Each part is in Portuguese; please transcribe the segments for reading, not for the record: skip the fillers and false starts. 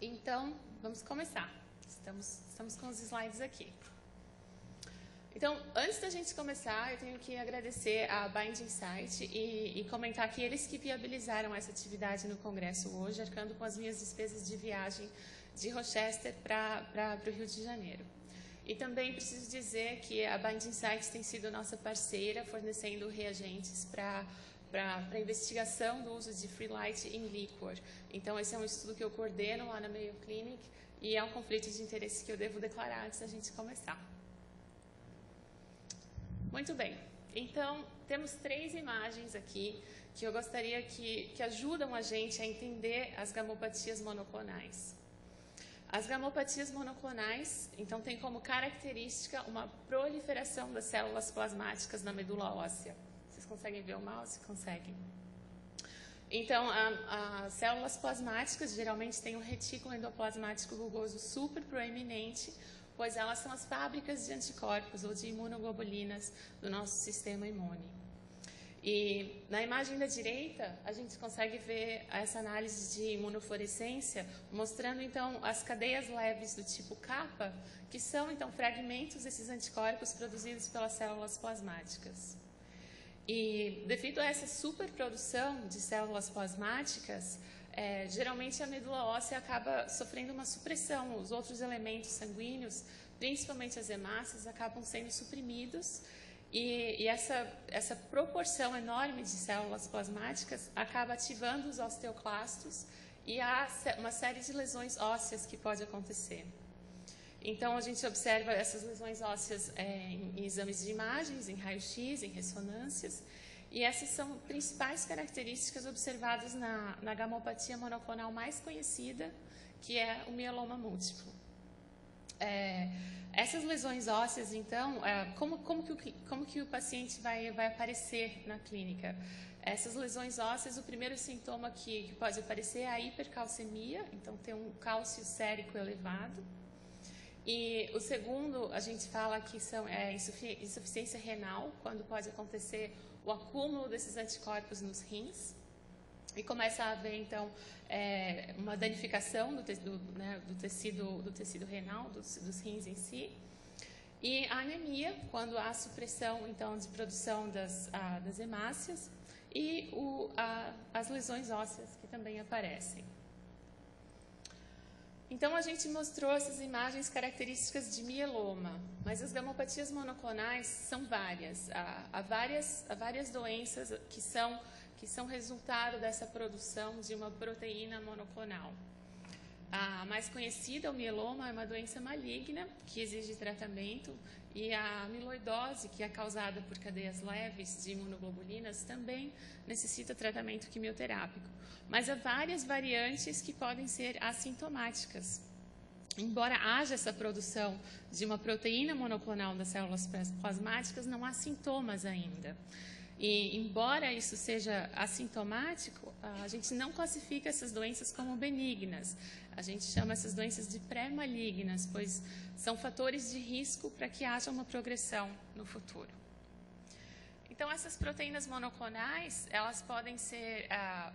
Então, vamos começar. Estamos com os slides aqui. Então, antes da gente começar, eu tenho que agradecer a Bind Insight e comentar que eles que viabilizaram essa atividade no Congresso hoje, arcando com as minhas despesas de viagem de Rochester para o Rio de Janeiro. E também preciso dizer que a Bind Insight tem sido nossa parceira, fornecendo reagentes para a investigação do uso de Free Light em Liquor. Então, esse é um estudo que eu coordeno lá na Mayo Clinic e é um conflito de interesse que eu devo declarar antes da gente começar. Muito bem. Então, temos 3 imagens aqui que eu gostaria que ajudam a gente a entender as gamopatias monoclonais. As gamopatias monoclonais, então, têm como característica uma proliferação das células plasmáticas na medula óssea. Vocês conseguem ver o mouse? Conseguem. Então, as células plasmáticas geralmente têm um retículo endoplasmático rugoso super proeminente, pois elas são as fábricas de anticorpos ou de imunoglobulinas do nosso sistema imune. E na imagem da direita, a gente consegue ver essa análise de imunofluorescência, mostrando então as cadeias leves do tipo kappa, que são então fragmentos desses anticorpos produzidos pelas células plasmáticas. E devido a essa superprodução de células plasmáticas, geralmente a medula óssea acaba sofrendo uma supressão. Os outros elementos sanguíneos, principalmente as hemácias, acabam sendo suprimidos e essa proporção enorme de células plasmáticas acaba ativando os osteoclastos e há uma série de lesões ósseas que pode acontecer. Então, a gente observa essas lesões ósseas em exames de imagens, em raio-x, em ressonâncias, e essas são principais características observadas na gamopatia monoclonal mais conhecida, que é o mieloma múltiplo. Essas lesões ósseas, então, como que o paciente vai aparecer na clínica? Essas lesões ósseas, o primeiro sintoma que pode aparecer é a hipercalcemia, então tem um cálcio sérico elevado. E o segundo, a gente fala que são insuficiência renal, quando pode acontecer o acúmulo desses anticorpos nos rins. E começa a haver, então, uma danificação do tecido renal, dos rins em si. E a anemia, quando há supressão, então, de produção das hemácias. E as lesões ósseas, que também aparecem. Então, a gente mostrou essas imagens características de mieloma, mas as gamopatias monoclonais são várias. Há várias doenças que são resultado dessa produção de uma proteína monoclonal. A mais conhecida, o mieloma, é uma doença maligna que exige tratamento, e a amiloidose, que é causada por cadeias leves de imunoglobulinas, também necessita tratamento quimioterápico. Mas há várias variantes que podem ser assintomáticas. Embora haja essa produção de uma proteína monoclonal das células plasmáticas, não há sintomas ainda. E, embora isso seja assintomático, a gente não classifica essas doenças como benignas. A gente chama essas doenças de pré-malignas, pois são fatores de risco para que haja uma progressão no futuro. Então, essas proteínas monoclonais, elas podem ser,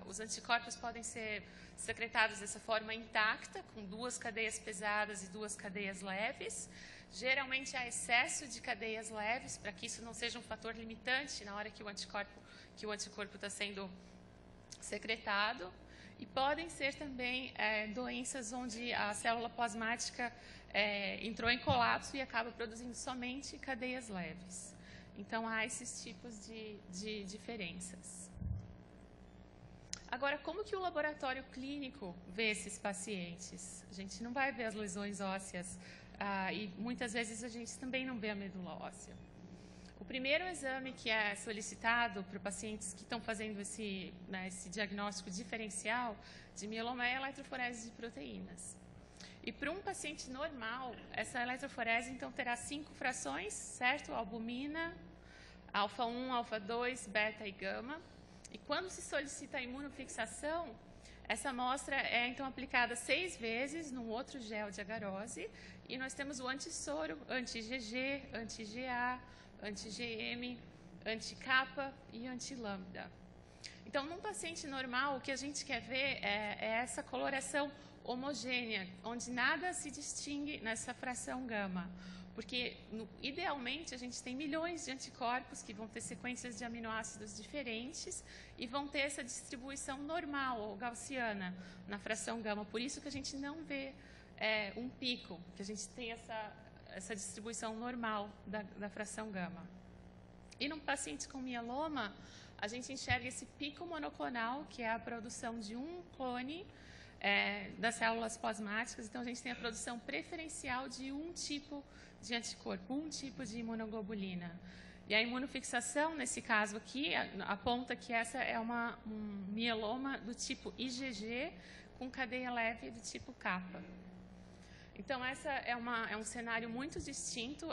os anticorpos podem ser secretados dessa forma intacta, com 2 cadeias pesadas e 2 cadeias leves. Geralmente há excesso de cadeias leves, para que isso não seja um fator limitante na hora que o anticorpo está sendo secretado. E podem ser também doenças onde a célula plasmática entrou em colapso e acaba produzindo somente cadeias leves. Então, há esses tipos de diferenças. Agora, como que o laboratório clínico vê esses pacientes? A gente não vai ver as lesões ósseas e muitas vezes a gente também não vê a medula óssea. O primeiro exame que é solicitado para pacientes que estão fazendo esse diagnóstico diferencial de mieloma é a eletroforese de proteínas. E para um paciente normal, essa eletroforese então terá 5 frações, certo? Albumina, alfa-1, alfa-2, beta e gama. E quando se solicita a imunofixação, essa amostra é então aplicada 6 vezes num outro gel de agarose, e nós temos o antissoro, anti-GG, anti-GA, anti-GM, anti-kappa e anti-lambda. Então, num paciente normal, o que a gente quer ver é essa coloração homogênea, onde nada se distingue nessa fração gama. Porque, idealmente, a gente tem milhões de anticorpos que vão ter sequências de aminoácidos diferentes e vão ter essa distribuição normal ou gaussiana na fração gama. Por isso que a gente não vê um pico, que a gente tem essa distribuição normal da fração gama. E num paciente com mieloma, a gente enxerga esse pico monoclonal, que é a produção de um clone das células plasmáticas. Então, a gente tem a produção preferencial de um tipo de anticorpo, um tipo de imunoglobulina. E a imunofixação, nesse caso aqui, aponta que essa é um mieloma do tipo IgG com cadeia leve do tipo kappa. Então, essa é um cenário muito distinto,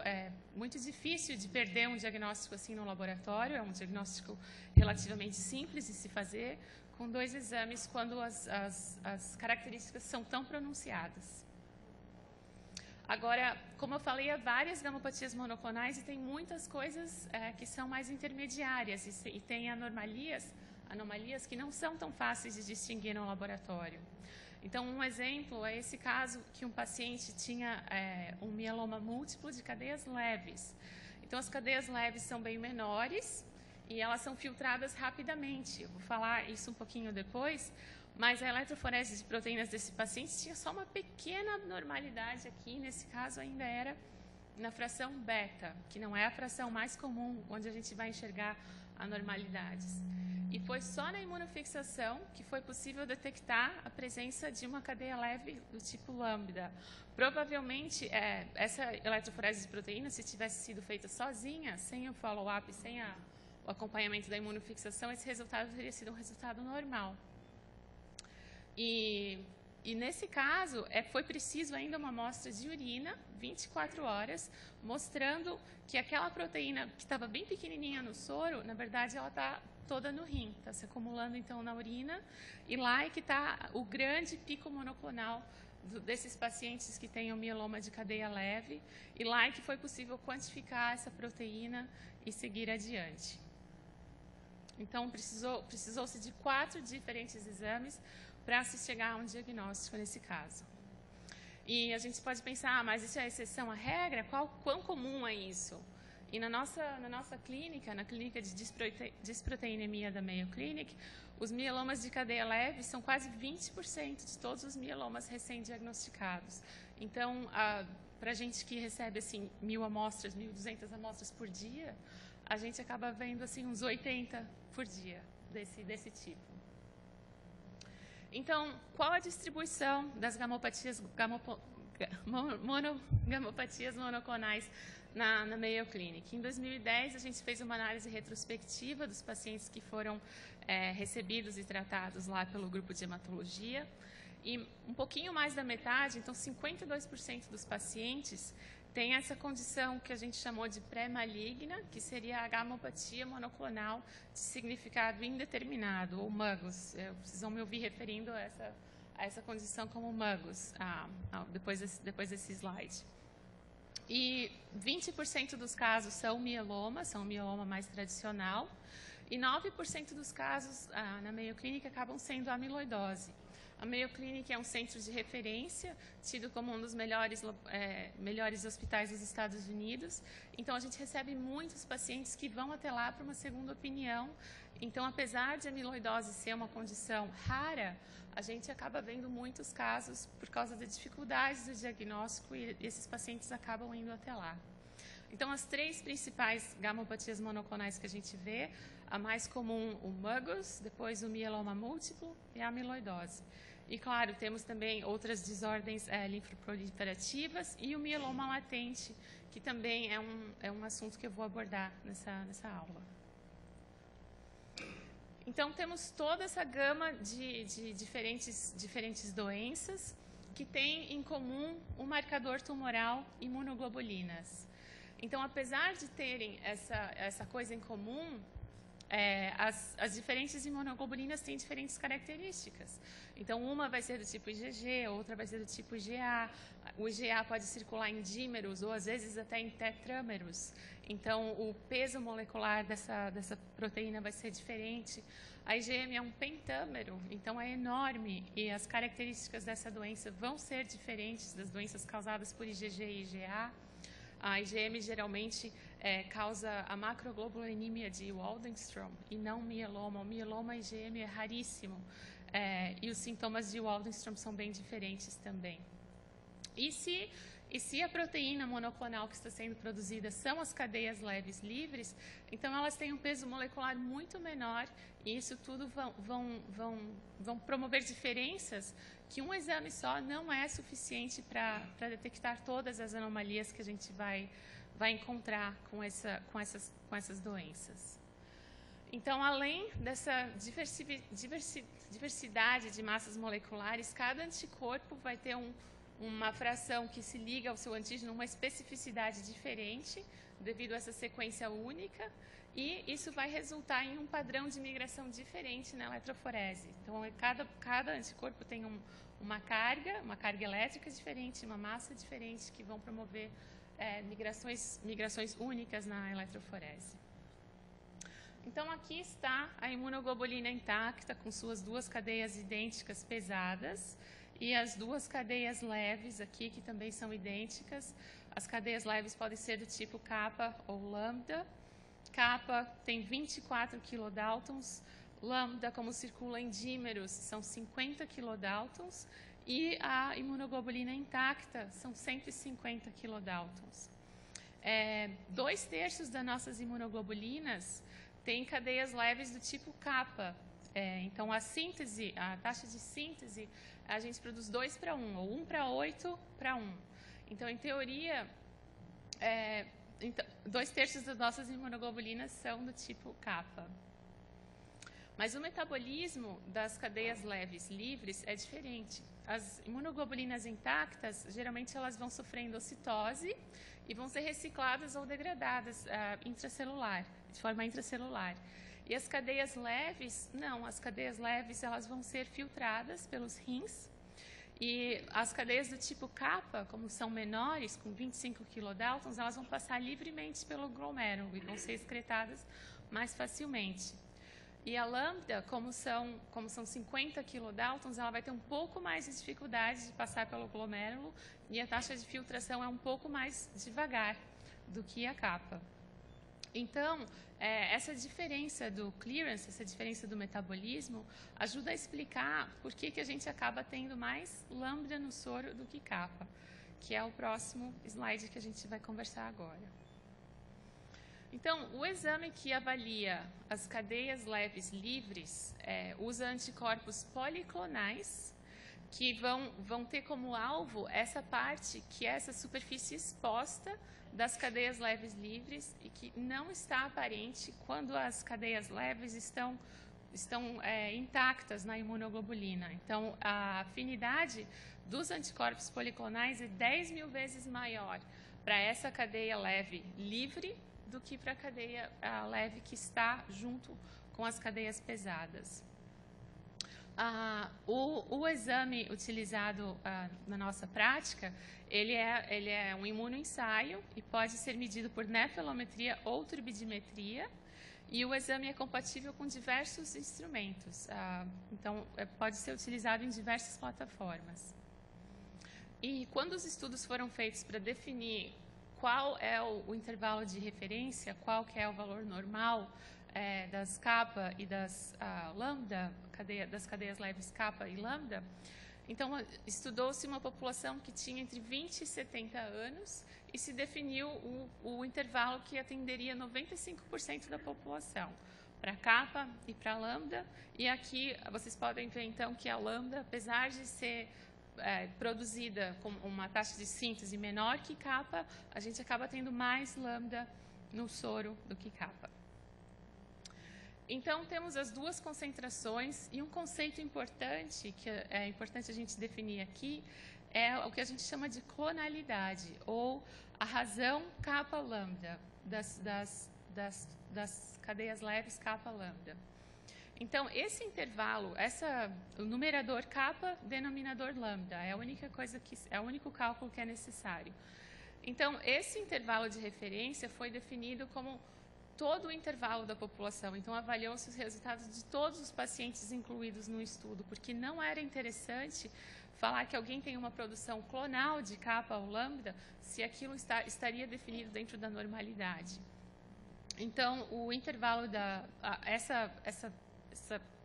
muito difícil de perder um diagnóstico assim no laboratório, é um diagnóstico relativamente simples de se fazer, com 2 exames, quando as características são tão pronunciadas. Agora, como eu falei, há várias gamopatias monoclonais e tem muitas coisas que são mais intermediárias e tem anomalias que não são tão fáceis de distinguir no laboratório. Então, um exemplo é esse caso que um paciente tinha um mieloma múltiplo de cadeias leves. Então, as cadeias leves são bem menores e elas são filtradas rapidamente. Eu vou falar isso um pouquinho depois, mas a eletroforese de proteínas desse paciente tinha só uma pequena abnormalidade aqui, nesse caso ainda era na fração beta, que não é a fração mais comum, onde a gente vai enxergar anormalidades. E foi só na imunofixação que foi possível detectar a presença de uma cadeia leve do tipo lambda. Provavelmente, essa eletroforese de proteínas, se tivesse sido feita sozinha, sem o follow-up, sem o acompanhamento da imunofixação, esse resultado teria sido um resultado normal. E nesse caso, foi preciso ainda uma amostra de urina, 24 horas, mostrando que aquela proteína que estava bem pequenininha no soro, na verdade, ela está toda no rim, está se acumulando então na urina, e lá é que está o grande pico monoclonal desses pacientes que têm o mieloma de cadeia leve, e lá é que foi possível quantificar essa proteína e seguir adiante. Então, precisou-se de 4 diferentes exames para se chegar a um diagnóstico nesse caso. E a gente pode pensar, mas isso é exceção à regra? Quão comum é isso? E na nossa clínica, na clínica de disproteinemia da Mayo Clinic, os mielomas de cadeia leve são quase 20% de todos os mielomas recém-diagnosticados. Então, para a gente que recebe assim, 1.000 amostras, 1.200 amostras por dia, a gente acaba vendo assim, uns 80 por dia desse tipo. Então, qual a distribuição das gamopatias monoclonais na Mayo Clinic? Em 2010, a gente fez uma análise retrospectiva dos pacientes que foram recebidos e tratados lá pelo grupo de hematologia. E um pouquinho mais da metade, então 52% dos pacientes, tem essa condição que a gente chamou de pré-maligna, que seria a gamopatia monoclonal de significado indeterminado, ou MUGOS. Vocês vão me ouvir referindo a essa condição como MUGOS, depois desse slide. E 20% dos casos são o mieloma mais tradicional, e 9% dos casos na Mayo Clinic acabam sendo amiloidose. A Mayo Clinic é um centro de referência, tido como um dos melhores hospitais dos Estados Unidos. Então, a gente recebe muitos pacientes que vão até lá para uma segunda opinião. Então, apesar de amiloidose ser uma condição rara, a gente acaba vendo muitos casos por causa da dificuldade do diagnóstico e esses pacientes acabam indo até lá. Então, as 3 principais gamopatias monoclonais que a gente vê, a mais comum, o MUGOS, depois o mieloma múltiplo e a amiloidose. E, claro, temos também outras desordens linfoproliferativas e o mieloma latente, que também é um assunto que eu vou abordar nessa aula. Então, temos toda essa gama de diferentes doenças que têm em comum o marcador tumoral imunoglobulinas. Então, apesar de terem essa coisa em comum, as diferentes imunoglobulinas têm diferentes características. Então, uma vai ser do tipo IgG, outra vai ser do tipo IgA. O IgA pode circular em dímeros ou, às vezes, até em tetrâmeros. Então, o peso molecular dessa proteína vai ser diferente. A IgM é um pentâmero, então é enorme, e as características dessa doença vão ser diferentes das doenças causadas por IgG e IgA. A IgM geralmente causa a macroglobulinemia de Waldenstrom e não mieloma. O mieloma IgM é raríssimo e os sintomas de Waldenstrom são bem diferentes também. E se a proteína monoclonal que está sendo produzida são as cadeias leves livres, então elas têm um peso molecular muito menor e isso tudo vão promover diferenças que um exame só não é suficiente para detectar todas as anomalias que a gente vai encontrar com essas doenças. Então, além dessa diversidade de massas moleculares, cada anticorpo vai ter uma fração que se liga ao seu antígeno, uma especificidade diferente, devido a essa sequência única, e isso vai resultar em um padrão de migração diferente na eletroforese. Então, cada anticorpo tem uma carga elétrica diferente, uma massa diferente, que vão promover migrações únicas na eletroforese. Então, aqui está a imunoglobulina intacta, com suas duas cadeias idênticas pesadas, e as duas cadeias leves aqui, que também são idênticas. As cadeias leves podem ser do tipo kappa ou lambda. Kappa tem 24 kilodaltons, lambda, como circula em dímeros, são 50 kilodaltons, e a imunoglobulina intacta são 150 kilodaltons. 2/3 das nossas imunoglobulinas têm cadeias leves do tipo kappa. Então, a taxa de síntese, a gente produz 2:1, ou 1:8:1. Então, em teoria, 2/3 das nossas imunoglobulinas são do tipo kappa. Mas o metabolismo das cadeias leves livres é diferente. As imunoglobulinas intactas, geralmente elas vão sofrendo ocitose e vão ser recicladas ou degradadas de forma intracelular. E as cadeias leves, não. As cadeias leves elas vão ser filtradas pelos rins. E as cadeias do tipo kappa, como são menores, com 25 kilodaltons, elas vão passar livremente pelo glomérulo e vão ser excretadas mais facilmente. E a lambda, como são 50 kilodaltons, ela vai ter um pouco mais de dificuldade de passar pelo glomérulo e a taxa de filtração é um pouco mais devagar do que a kappa. Então, essa diferença do clearance, essa diferença do metabolismo, ajuda a explicar por que a gente acaba tendo mais lambda no soro do que kappa, que é o próximo slide que a gente vai conversar agora. Então, o exame que avalia as cadeias leves livres usa anticorpos policlonais, que vão ter como alvo essa parte, que é essa superfície exposta das cadeias leves livres e que não está aparente quando as cadeias leves estão intactas na imunoglobulina. Então, a afinidade dos anticorpos policlonais é 10.000 vezes maior para essa cadeia leve livre do que para a cadeia leve que está junto com as cadeias pesadas. O exame utilizado na nossa prática, ele é um imunoensaio e pode ser medido por nefelometria ou turbidimetria, e o exame é compatível com diversos instrumentos, então pode ser utilizado em diversas plataformas. E quando os estudos foram feitos para definir qual é o intervalo de referência, qual que é o valor normal das kappa e das lambda, das cadeias leves kappa e lambda, então estudou-se uma população que tinha entre 20 e 70 anos e se definiu o intervalo que atenderia 95% da população, para kappa e para lambda. E aqui vocês podem ver então que a lambda, apesar de ser produzida com uma taxa de síntese menor que kappa, a gente acaba tendo mais lambda no soro do que kappa. Então, temos as duas concentrações e um conceito importante, que é importante a gente definir aqui, é o que a gente chama de clonalidade, ou a razão kappa-lambda das cadeias leves kappa lambda. Então, esse intervalo, o numerador kappa, denominador lambda, é o único cálculo que é necessário. Então, esse intervalo de referência foi definido como todo o intervalo da população. Então, avaliou-se os resultados de todos os pacientes incluídos no estudo, porque não era interessante falar que alguém tem uma produção clonal de kappa ou lambda, se aquilo estaria definido dentro da normalidade. Então, o intervalo essa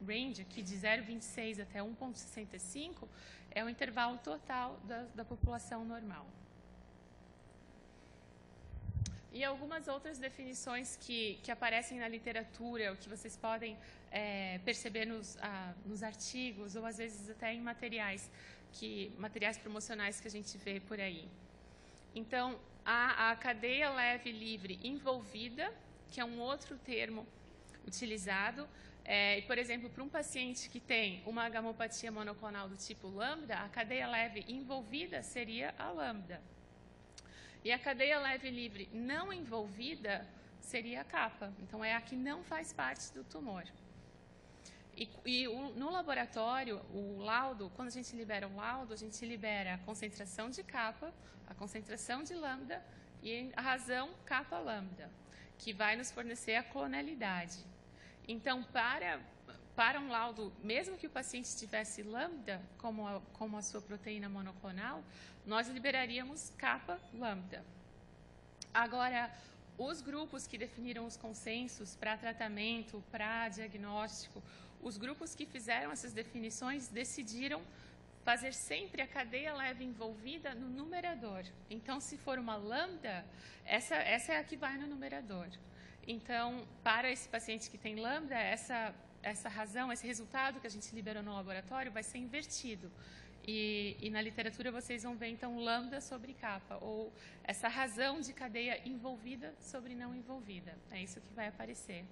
range aqui de 0,26 até 1,65 é o intervalo total da população normal. E algumas outras definições que aparecem na literatura, o que vocês podem perceber nos artigos, ou às vezes até em materiais promocionais que a gente vê por aí. Então, a cadeia leve livre envolvida, que é um outro termo utilizado. Por exemplo, para um paciente que tem uma gamopatia monoclonal do tipo lambda, a cadeia leve envolvida seria a lambda. E a cadeia leve livre não envolvida seria a kappa. Então, é a que não faz parte do tumor. No laboratório, o laudo, quando a gente libera o laudo, a gente libera a concentração de kappa, a concentração de lambda e a razão kappa lambda, que vai nos fornecer a clonalidade. Então, para um laudo, mesmo que o paciente tivesse lambda como a sua proteína monoclonal, nós liberaríamos kappa lambda. Agora, os grupos que definiram os consensos para tratamento, para diagnóstico, os grupos que fizeram essas definições decidiram fazer sempre a cadeia leve envolvida no numerador. Então, se for uma lambda, essa é a que vai no numerador. Então, para esse paciente que tem lambda, essa razão, esse resultado que a gente liberou no laboratório vai ser invertido. E na literatura vocês vão ver, então, lambda sobre kappa, ou essa razão de cadeia envolvida sobre não envolvida. É isso que vai aparecer.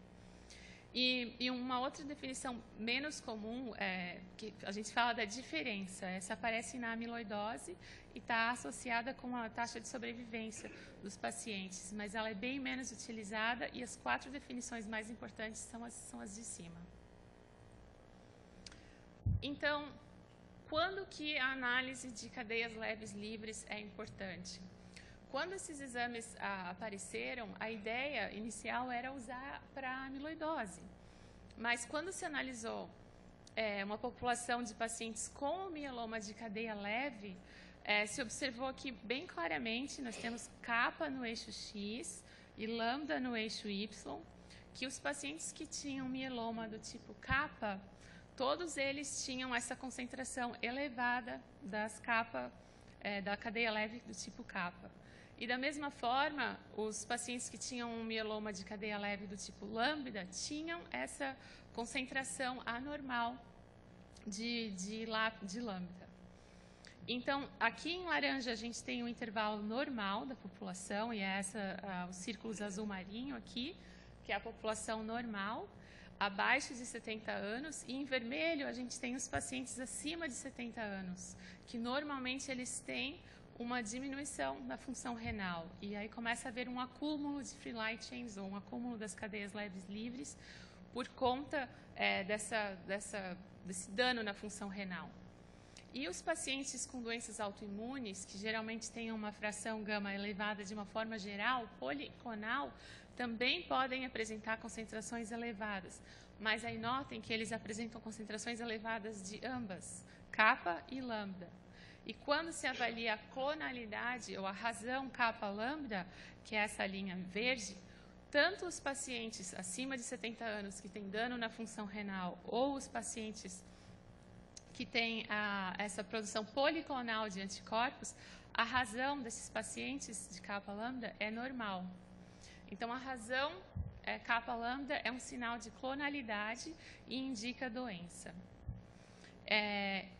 E uma outra definição menos comum, que a gente fala da diferença, essa aparece na amiloidose e está associada com a taxa de sobrevivência dos pacientes, mas ela é bem menos utilizada e as 4 definições mais importantes são as de cima. Então, quando que a análise de cadeias leves livres é importante? Quando esses exames apareceram, a ideia inicial era usar para amiloidose. Mas quando se analisou uma população de pacientes com mieloma de cadeia leve, se observou que, bem claramente, nós temos kappa no eixo X e lambda no eixo Y, que os pacientes que tinham mieloma do tipo kappa, todos eles tinham essa concentração elevada das kappa, da cadeia leve do tipo kappa. E, da mesma forma, os pacientes que tinham um mieloma de cadeia leve do tipo lambda tinham essa concentração anormal de lambda. Então, aqui em laranja, a gente tem um intervalo normal da população, e é os círculos azul marinho aqui, que é a população normal, abaixo de 70 anos, e em vermelho a gente tem os pacientes acima de 70 anos, que normalmente eles têm uma diminuição da função renal, e aí começa a haver um acúmulo de free light chains, ou um acúmulo das cadeias leves livres, por conta desse dano na função renal. E os pacientes com doenças autoimunes, que geralmente têm uma fração gama elevada de uma forma geral, policlonal, também podem apresentar concentrações elevadas, mas aí notem que eles apresentam concentrações elevadas de ambas, kappa e lambda. E quando se avalia a clonalidade, ou a razão kappa-lambda, que é essa linha verde, tanto os pacientes acima de 70 anos que têm dano na função renal, ou os pacientes que têm essa produção policlonal de anticorpos, a razão desses pacientes de kappa-lambda é normal. Então, a razão kappa-lambda é um sinal de clonalidade e indica doença.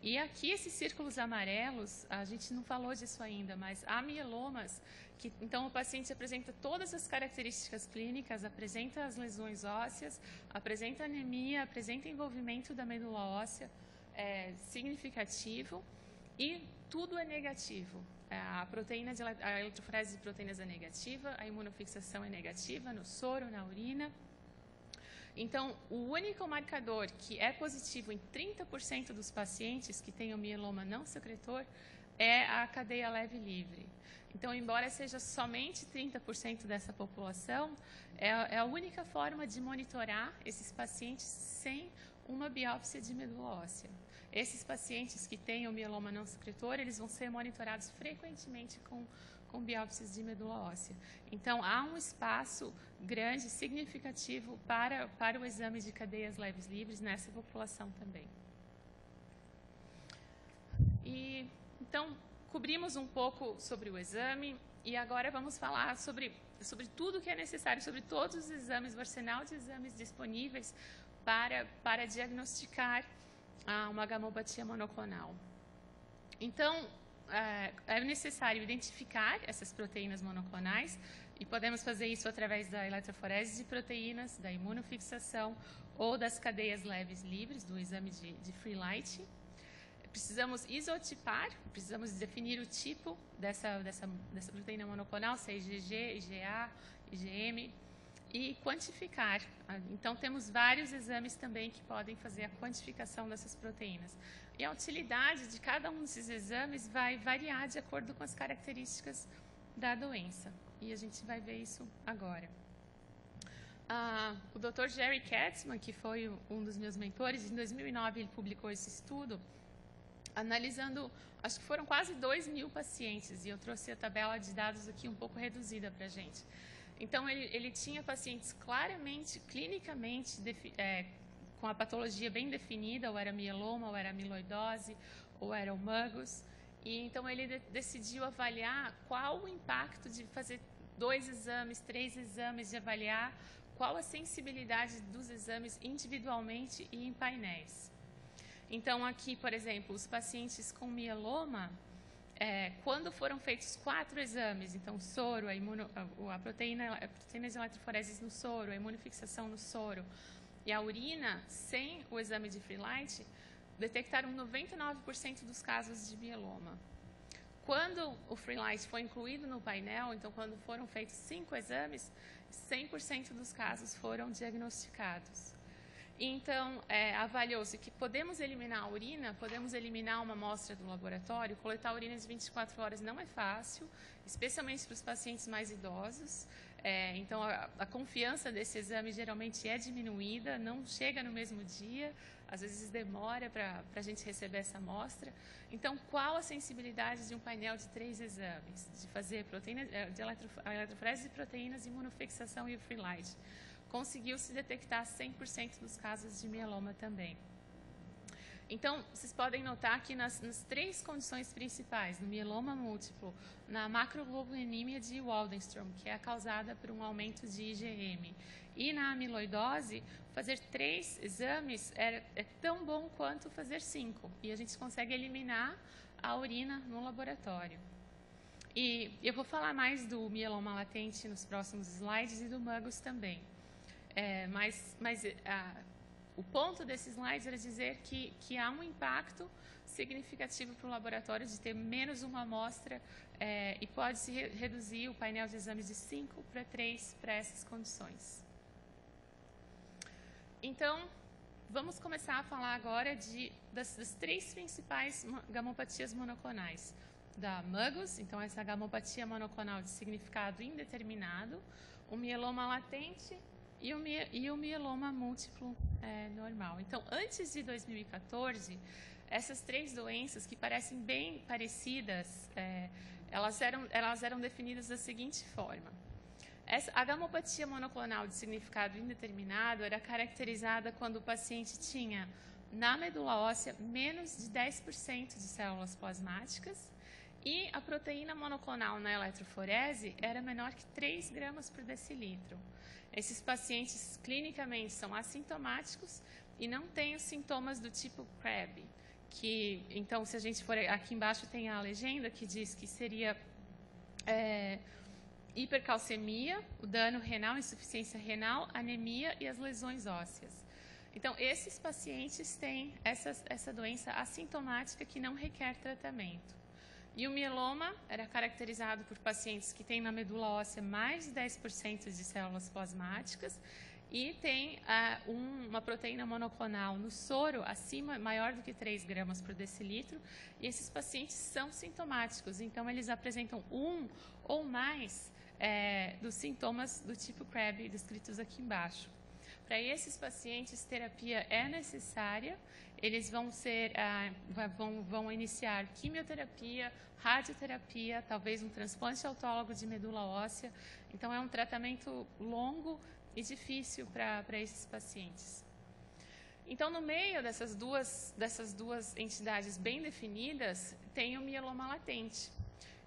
E aqui, esses círculos amarelos, a gente não falou disso ainda, mas há mielomas que, então, o paciente apresenta todas as características clínicas, apresenta as lesões ósseas, apresenta anemia, apresenta envolvimento da medula óssea significativo e tudo é negativo. A eletroforese de proteínas é negativa, a imunofixação é negativa no soro, na urina. Então, o único marcador que é positivo em 30% dos pacientes que têm o mieloma não secretor é a cadeia leve livre. Então, embora seja somente 30% dessa população, é a única forma de monitorar esses pacientes sem uma biópsia de medula óssea. Esses pacientes que têm o mieloma não secretor, eles vão ser monitorados frequentemente com biópsias de medula óssea. Então, há um espaço grande, significativo para o exame de cadeias leves livres nessa população também. Então, cobrimos um pouco sobre o exame e agora vamos falar sobre tudo que é necessário, sobre todos os exames, o arsenal de exames disponíveis para diagnosticar uma gamopatia monoclonal. Então, é necessário identificar essas proteínas monoclonais e podemos fazer isso através da eletroforese de proteínas, da imunofixação ou das cadeias leves livres, do exame de free light. Precisamos isotipar, precisamos definir o tipo dessa proteína monoclonal, se é IgG, IgA, IgM, e quantificar. Então, temos vários exames também que podem fazer a quantificação dessas proteínas. E a utilidade de cada um desses exames vai variar de acordo com as características da doença. E a gente vai ver isso agora. O Dr. Jerry Katzman, que foi um dos meus mentores, em 2009 ele publicou esse estudo, analisando, acho que foram quase 2.000 pacientes, e eu trouxe a tabela de dados aqui um pouco reduzida para a gente. Então, ele tinha pacientes claramente, clinicamente, com a patologia bem definida, ou era mieloma, ou era amiloidose, ou era o MUGOS. E então, ele decidiu avaliar qual o impacto de fazer 2 exames, 3 exames, de avaliar qual a sensibilidade dos exames individualmente e em painéis. Então, aqui, por exemplo, os pacientes com mieloma, quando foram feitos 4 exames, então o soro, a proteína de eletroforeses no soro, a imunofixação no soro e a urina, sem o exame de free light, detectaram 99% dos casos de mieloma. Quando o free light foi incluído no painel, então quando foram feitos 5 exames, 100% dos casos foram diagnosticados. Então, avaliou-se que podemos eliminar a urina, podemos eliminar uma amostra do laboratório. Coletar urina de 24 horas não é fácil, especialmente para os pacientes mais idosos. Então, a confiança desse exame geralmente é diminuída, não chega no mesmo dia, às vezes demora para a gente receber essa amostra. Então, qual a sensibilidade de um painel de 3 exames? De fazer a eletroforese de proteínas, imunofixação e o free light. Conseguiu-se detectar 100% dos casos de mieloma também. Então, vocês podem notar que nas 3 condições principais, no mieloma múltiplo, na macroglobulinemia de Waldenstrom, que é causada por um aumento de IgM, e na amiloidose, fazer 3 exames é tão bom quanto fazer 5, e a gente consegue eliminar a urina no laboratório. E eu vou falar mais do mieloma latente nos próximos slides e do MUGOS também. O ponto desse slide era dizer que há um impacto significativo para o laboratório de ter menos uma amostra e pode-se reduzir o painel de exames de 5 para 3 para essas condições. Então, vamos começar a falar agora das 3 principais gamopatias monoclonais. Da MUGOS, então essa gamopatia monoclonal de significado indeterminado, o mieloma latente e o mieloma múltiplo normal. Então, antes de 2014, essas 3 doenças, que parecem bem parecidas, elas eram definidas da seguinte forma. A gamopatia monoclonal de significado indeterminado era caracterizada quando o paciente tinha, na medula óssea, menos de 10% de células plasmáticas e a proteína monoclonal na eletroforese era menor que 3 gramas por decilitro. Esses pacientes clinicamente são assintomáticos e não têm os sintomas do tipo CRAB, que, então, se a gente for aqui embaixo tem a legenda que diz que seria hipercalcemia, o dano renal, insuficiência renal, anemia e as lesões ósseas. Então, esses pacientes têm essa doença assintomática que não requer tratamento. E o mieloma era caracterizado por pacientes que têm na medula óssea mais de 10% de células plasmáticas e tem uma proteína monoclonal no soro maior do que 3 gramas por decilitro, e esses pacientes são sintomáticos, então eles apresentam um ou mais dos sintomas do tipo CREB descritos aqui embaixo. Para esses pacientes, terapia é necessária, eles vão iniciar quimioterapia, radioterapia, talvez um transplante autólogo de medula óssea, então é um tratamento longo e difícil para esses pacientes. Então, no meio dessas duas entidades bem definidas, tem o mieloma latente.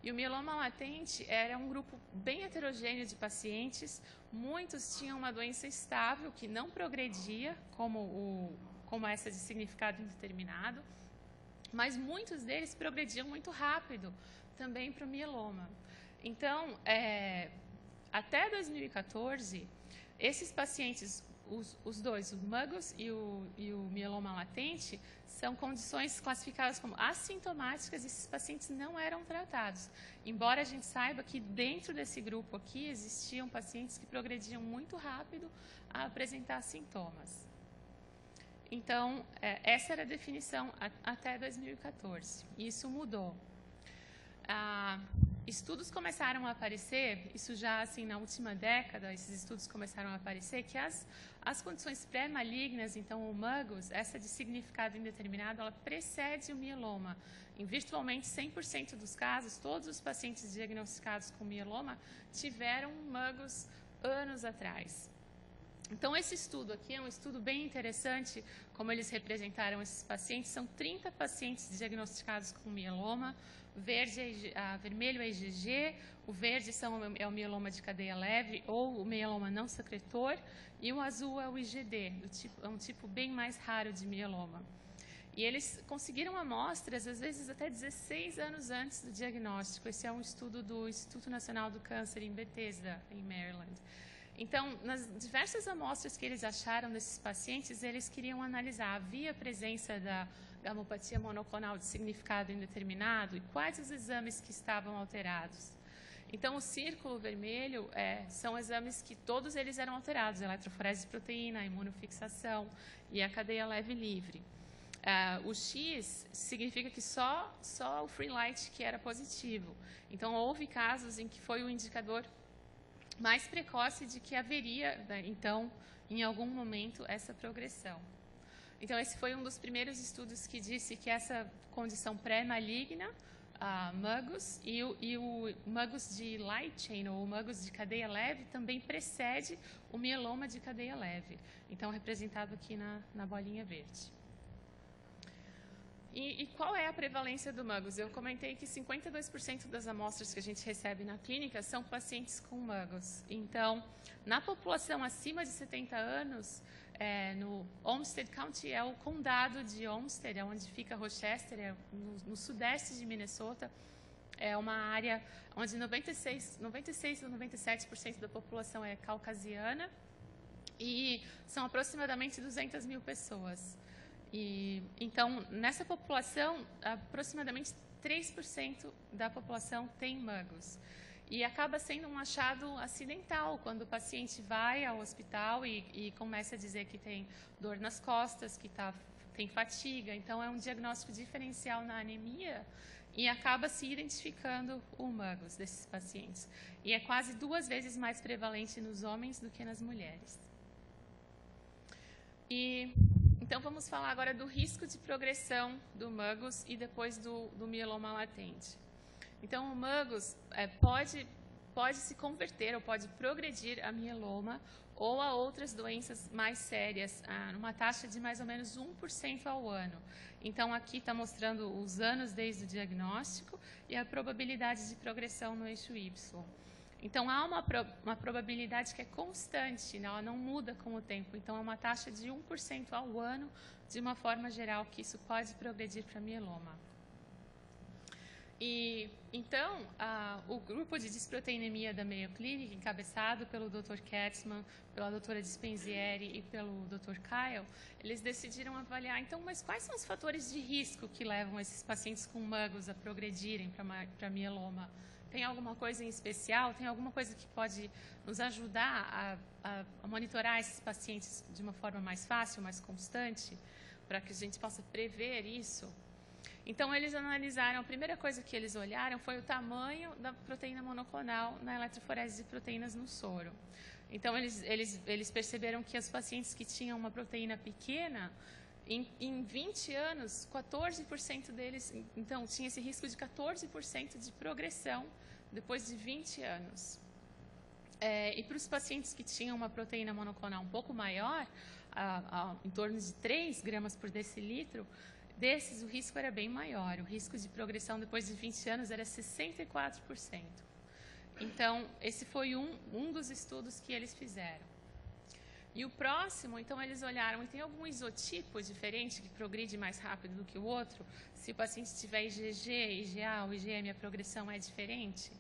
E o mieloma latente era um grupo bem heterogêneo de pacientes, muitos tinham uma doença estável que não progredia, como essa de significado indeterminado, mas muitos deles progrediam muito rápido também para o mieloma. Então, até 2014, esses pacientes, os dois, o MUGOS e o mieloma latente, são condições classificadas como assintomáticas e esses pacientes não eram tratados. Embora a gente saiba que dentro desse grupo aqui existiam pacientes que progrediam muito rápido a apresentar sintomas. Então, essa era a definição até 2014. Isso mudou. Estudos começaram a aparecer, isso já assim na última década, esses estudos começaram a aparecer, que as condições pré-malignas, então o MUGOS, essa de significado indeterminado, ela precede o mieloma. Em virtualmente 100% dos casos, todos os pacientes diagnosticados com mieloma tiveram MUGOS anos atrás. Então, esse estudo aqui é um estudo bem interessante, como eles representaram esses pacientes. São 30 pacientes diagnosticados com mieloma, vermelho é IgG, o verde é o mieloma de cadeia leve ou o mieloma não secretor, e o azul é o IgD, é um tipo bem mais raro de mieloma. E eles conseguiram amostras, às vezes até 16 anos antes do diagnóstico. Esse é um estudo do Instituto Nacional do Câncer em Bethesda, em Maryland. Então, nas diversas amostras que eles acharam desses pacientes, eles queriam analisar, havia presença da gamopatia monoclonal de significado indeterminado e quais os exames que estavam alterados. Então, o círculo vermelho são exames que todos eles eram alterados, eletroforese de proteína, imunofixação e a cadeia leve livre. O X significa que só o free light que era positivo. Então, houve casos em que foi o indicador mais precoce de que haveria, então, em algum momento, essa progressão. Então, esse foi um dos primeiros estudos que disse que essa condição pré-maligna, MUGOS, e o MUGOS de light chain, ou o MUGOS de cadeia leve, também precede o mieloma de cadeia leve. Então, representado aqui na bolinha verde. E qual é a prevalência do MUGOS? Eu comentei que 52% das amostras que a gente recebe na clínica são pacientes com MUGOS. Então, na população acima de 70 anos, no Olmsted County, é o condado de Olmsted, é onde fica Rochester, no sudeste de Minnesota. É uma área onde 96 ou 97% da população é caucasiana e são aproximadamente 200 mil pessoas. Então, nessa população, aproximadamente 3% da população tem MUGOS. E acaba sendo um achado acidental, quando o paciente vai ao hospital e começa a dizer que tem dor nas costas, que tem fatiga. Então, é um diagnóstico diferencial na anemia e acaba se identificando o MUGOS desses pacientes. E é quase 2 vezes mais prevalente nos homens do que nas mulheres. Então, vamos falar agora do risco de progressão do MUGOS e depois do mieloma latente. Então, o MUGOS pode se converter ou pode progredir a mieloma ou a outras doenças mais sérias, numa taxa de mais ou menos 1% ao ano. Então, aqui está mostrando os anos desde o diagnóstico e a probabilidade de progressão no eixo Y. Então, há uma probabilidade que é constante, né? Ela não muda com o tempo. Então, é uma taxa de 1% ao ano, de uma forma geral, que isso pode progredir para mieloma. Então, o grupo de disproteinemia da Mayo Clinic, encabeçado pelo Dr. Katzman, pela doutora Dispenzieri e pelo Dr. Kyle, eles decidiram avaliar, então, mas quais são os fatores de risco que levam esses pacientes com MUGOS a progredirem para mieloma? Tem alguma coisa em especial? Tem alguma coisa que pode nos ajudar a monitorar esses pacientes de uma forma mais fácil, mais constante, para que a gente possa prever isso. Então, eles analisaram, a primeira coisa que eles olharam foi o tamanho da proteína monoclonal na eletroforese de proteínas no soro. Então, eles perceberam que os pacientes que tinham uma proteína pequena, em 20 anos, 14% deles, então, tinha esse risco de 14% de progressão depois de 20 anos. E para os pacientes que tinham uma proteína monoclonal um pouco maior, em torno de 3 gramas por decilitro, desses o risco era bem maior. O risco de progressão depois de 20 anos era 64%. Então, esse foi um dos estudos que eles fizeram. E o próximo, então, eles olharam, e tem algum isotipo diferente que progride mais rápido do que o outro? Se o paciente tiver IgG, IgA ou IgM, a progressão é diferente?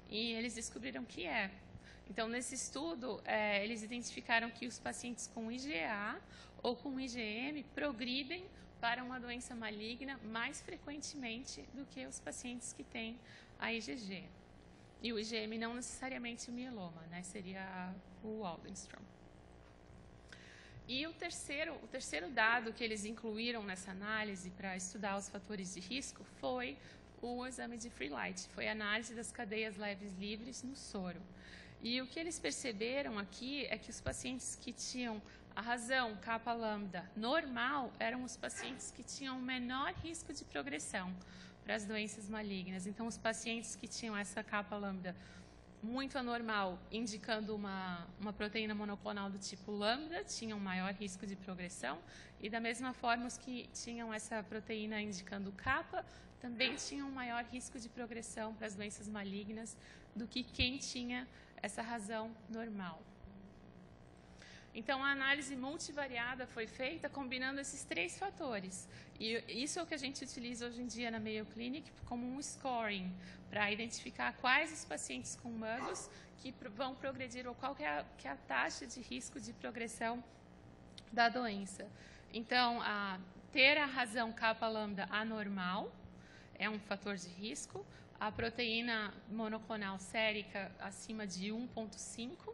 E eles descobriram que é. Então, nesse estudo, eles identificaram que os pacientes com IgA ou com IgM progridem para uma doença maligna mais frequentemente do que os pacientes que têm a IgG. E o IgM não necessariamente o mieloma, né? Seria o Waldenstrom. E o terceiro dado que eles incluíram nessa análise para estudar os fatores de risco foi o exame de Free Light, foi a análise das cadeias leves livres no soro. E o que eles perceberam aqui é que os pacientes que tinham a razão kappa lambda normal eram os pacientes que tinham o menor risco de progressão para as doenças malignas. Então, os pacientes que tinham essa kappa lambda muito anormal, indicando uma proteína monoclonal do tipo lambda, tinham maior risco de progressão, e da mesma forma os que tinham essa proteína indicando kappa também tinham maior risco de progressão para as doenças malignas do que quem tinha essa razão normal. Então, a análise multivariada foi feita combinando esses 3 fatores. E isso é o que a gente utiliza hoje em dia na Mayo Clinic como um scoring, para identificar quais os pacientes com MUGOS que vão progredir, ou qual que é a taxa de risco de progressão da doença. Então, ter a razão kappa lambda anormal é um fator de risco, a proteína monoclonal sérica acima de 1,5,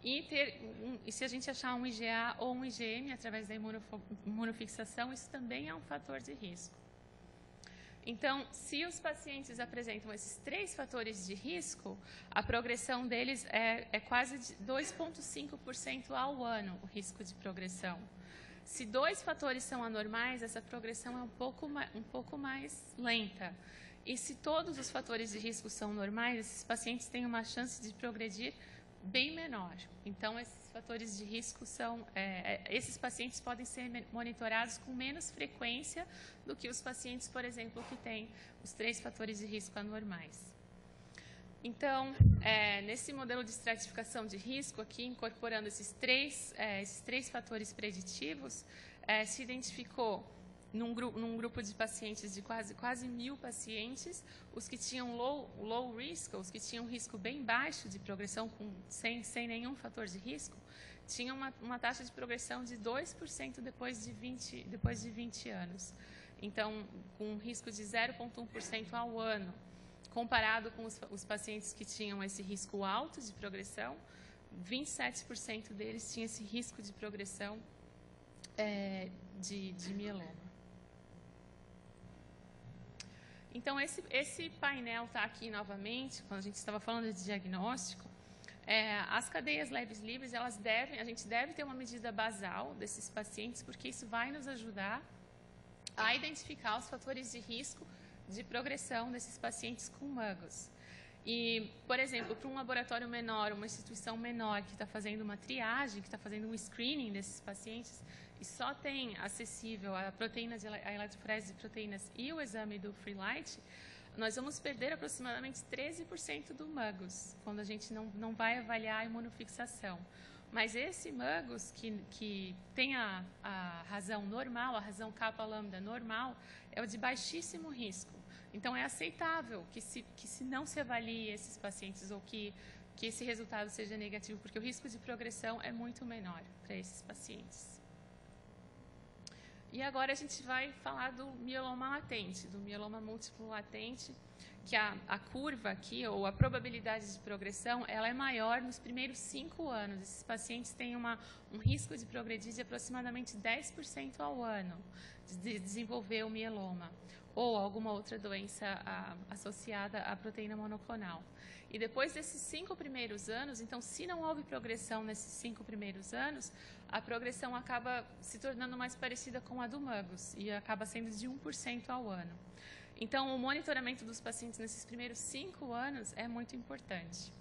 e se a gente achar um IgA ou um IgM através da imunofixação, isso também é um fator de risco. Então, se os pacientes apresentam esses 3 fatores de risco, a progressão deles é quase de 2,5% ao ano, o risco de progressão. Se 2 fatores são anormais, essa progressão é um pouco mais lenta. E se todos os fatores de risco são normais, esses pacientes têm uma chance de progredir bem menor. Então, esses fatores de risco esses pacientes podem ser monitorados com menos frequência do que os pacientes, por exemplo, que têm os 3 fatores de risco anormais. Então, nesse modelo de estratificação de risco, aqui, incorporando esses três fatores preditivos, se identificou num grupo de pacientes de quase 1.000 pacientes, os que tinham low risk, os que tinham risco bem baixo de progressão, sem nenhum fator de risco, tinham uma taxa de progressão de 2% depois de 20 anos. Então, com um risco de 0,1% ao ano, comparado com os pacientes que tinham esse risco alto de progressão, 27% deles tinham esse risco de progressão de mieloma. Então, esse painel está aqui novamente, quando a gente estava falando de diagnóstico. As cadeias leves livres, a gente deve ter uma medida basal desses pacientes, porque isso vai nos ajudar a identificar os fatores de risco de progressão desses pacientes com MUGOS. E, por exemplo, para um laboratório menor, uma instituição menor que está fazendo uma triagem, que está fazendo um screening desses pacientes, e só tem acessível a eletroforese de proteínas e o exame do Free Light, nós vamos perder aproximadamente 13% do MUGOS, quando a gente não vai avaliar a imunofixação. Mas esse MUGOS, que tem a razão normal, a razão kappa lambda normal, é o de baixíssimo risco. Então, é aceitável que se não se avalie esses pacientes ou que esse resultado seja negativo, porque o risco de progressão é muito menor para esses pacientes. E agora a gente vai falar do mieloma latente, do mieloma múltiplo latente, que a curva aqui, ou a probabilidade de progressão, ela é maior nos primeiros 5 anos. Esses pacientes têm um risco de progredir de aproximadamente 10% ao ano, de desenvolver o mieloma, ou alguma outra doença associada à proteína monoclonal. E depois desses 5 primeiros anos, então, se não houve progressão nesses 5 primeiros anos, a progressão acaba se tornando mais parecida com a do Magus, e acaba sendo de 1% ao ano. Então, o monitoramento dos pacientes nesses primeiros 5 anos é muito importante.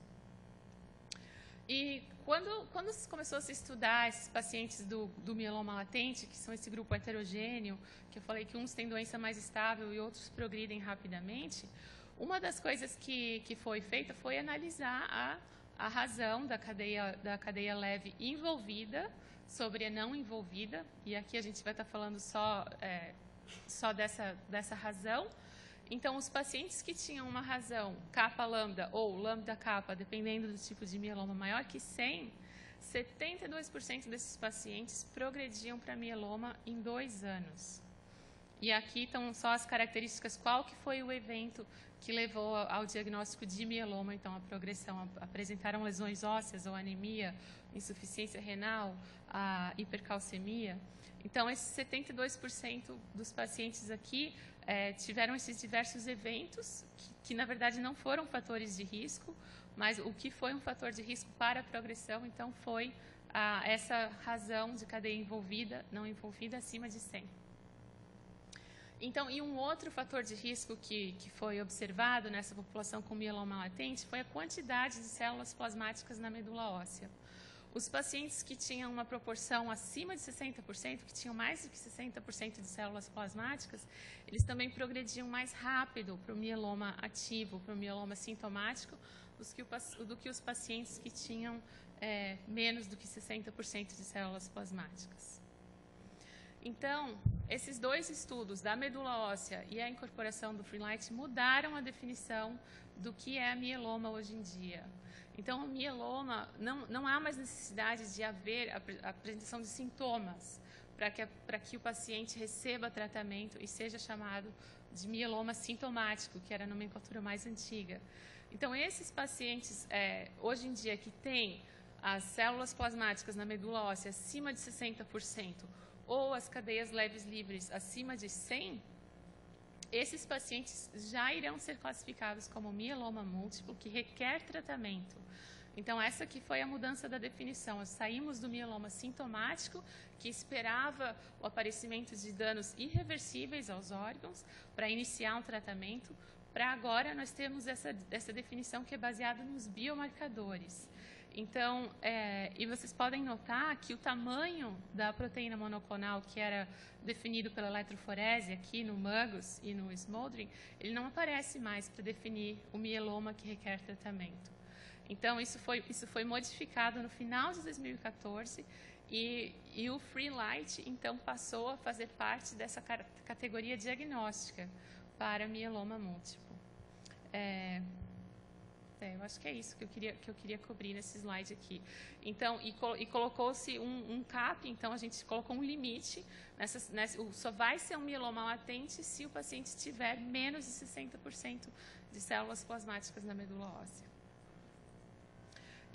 E quando se começou a se estudar esses pacientes do mieloma latente, que são esse grupo heterogêneo, que eu falei que uns têm doença mais estável e outros progridem rapidamente, uma das coisas que foi feita foi analisar a razão da cadeia leve envolvida sobre a não envolvida, e aqui a gente vai estar falando só dessa razão. Então, os pacientes que tinham uma razão kappa-lambda ou lambda-kappa, dependendo do tipo de mieloma maior que 100, 72% desses pacientes progrediam para mieloma em 2 anos. E aqui estão só as características, qual que foi o evento que levou ao diagnóstico de mieloma, então a progressão. Apresentaram lesões ósseas ou anemia, insuficiência renal, a hipercalcemia. Então, esses 72% dos pacientes aqui tiveram esses diversos eventos, que na verdade não foram fatores de risco, mas o que foi um fator de risco para a progressão, então, foi essa razão de cadeia envolvida, não envolvida, acima de 100. Então, e um outro fator de risco que foi observado nessa população com mieloma latente foi a quantidade de células plasmáticas na medula óssea. Os pacientes que tinham uma proporção acima de 60%, que tinham mais do que 60% de células plasmáticas, eles também progrediam mais rápido para o mieloma ativo, para o mieloma sintomático, do que os pacientes que tinham menos do que 60% de células plasmáticas. Então, esses 2 estudos da medula óssea e a incorporação do Freelite mudaram a definição do que é mieloma hoje em dia. Então, o mieloma, não há mais necessidade de haver a apresentação de sintomas para que o paciente receba tratamento e seja chamado de mieloma sintomático, que era a nomenclatura mais antiga. Então, esses pacientes, hoje em dia, que têm as células plasmáticas na medula óssea acima de 60%, ou as cadeias leves livres acima de 100, esses pacientes já irão ser classificados como mieloma múltiplo, que requer tratamento. Então, essa aqui foi a mudança da definição. Saímos do mieloma sintomático, que esperava o aparecimento de danos irreversíveis aos órgãos, para iniciar um tratamento, para agora nós temos essa definição que é baseada nos biomarcadores. Então, e vocês podem notar que o tamanho da proteína monoclonal, que era definido pela eletroforese aqui no Magus e no Smoldering, ele não aparece mais para definir o mieloma que requer tratamento. Então, isso foi modificado no final de 2014 e o Freelite, então, passou a fazer parte dessa categoria diagnóstica para mieloma múltiplo. Eu acho que é isso que eu queria cobrir nesse slide aqui. Então, e colocou-se um cap, então a gente colocou um limite, só vai ser um mieloma latente se o paciente tiver menos de 60% de células plasmáticas na medula óssea.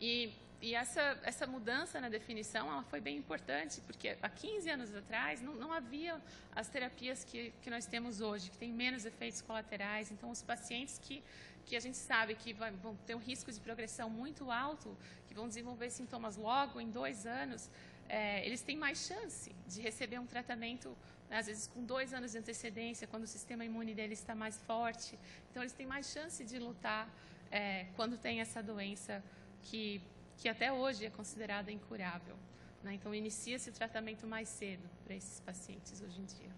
E essa mudança na definição, ela foi bem importante, porque há 15 anos atrás não havia as terapias que nós temos hoje, que têm menos efeitos colaterais. Então, os pacientes que a gente sabe que vão ter um risco de progressão muito alto, que vão desenvolver sintomas logo em 2 anos, eles têm mais chance de receber um tratamento, às vezes com 2 anos de antecedência, quando o sistema imune deles está mais forte. Então, eles têm mais chance de lutar quando tem essa doença que até hoje é considerada incurável, né? Então, inicia-se o tratamento mais cedo para esses pacientes hoje em dia.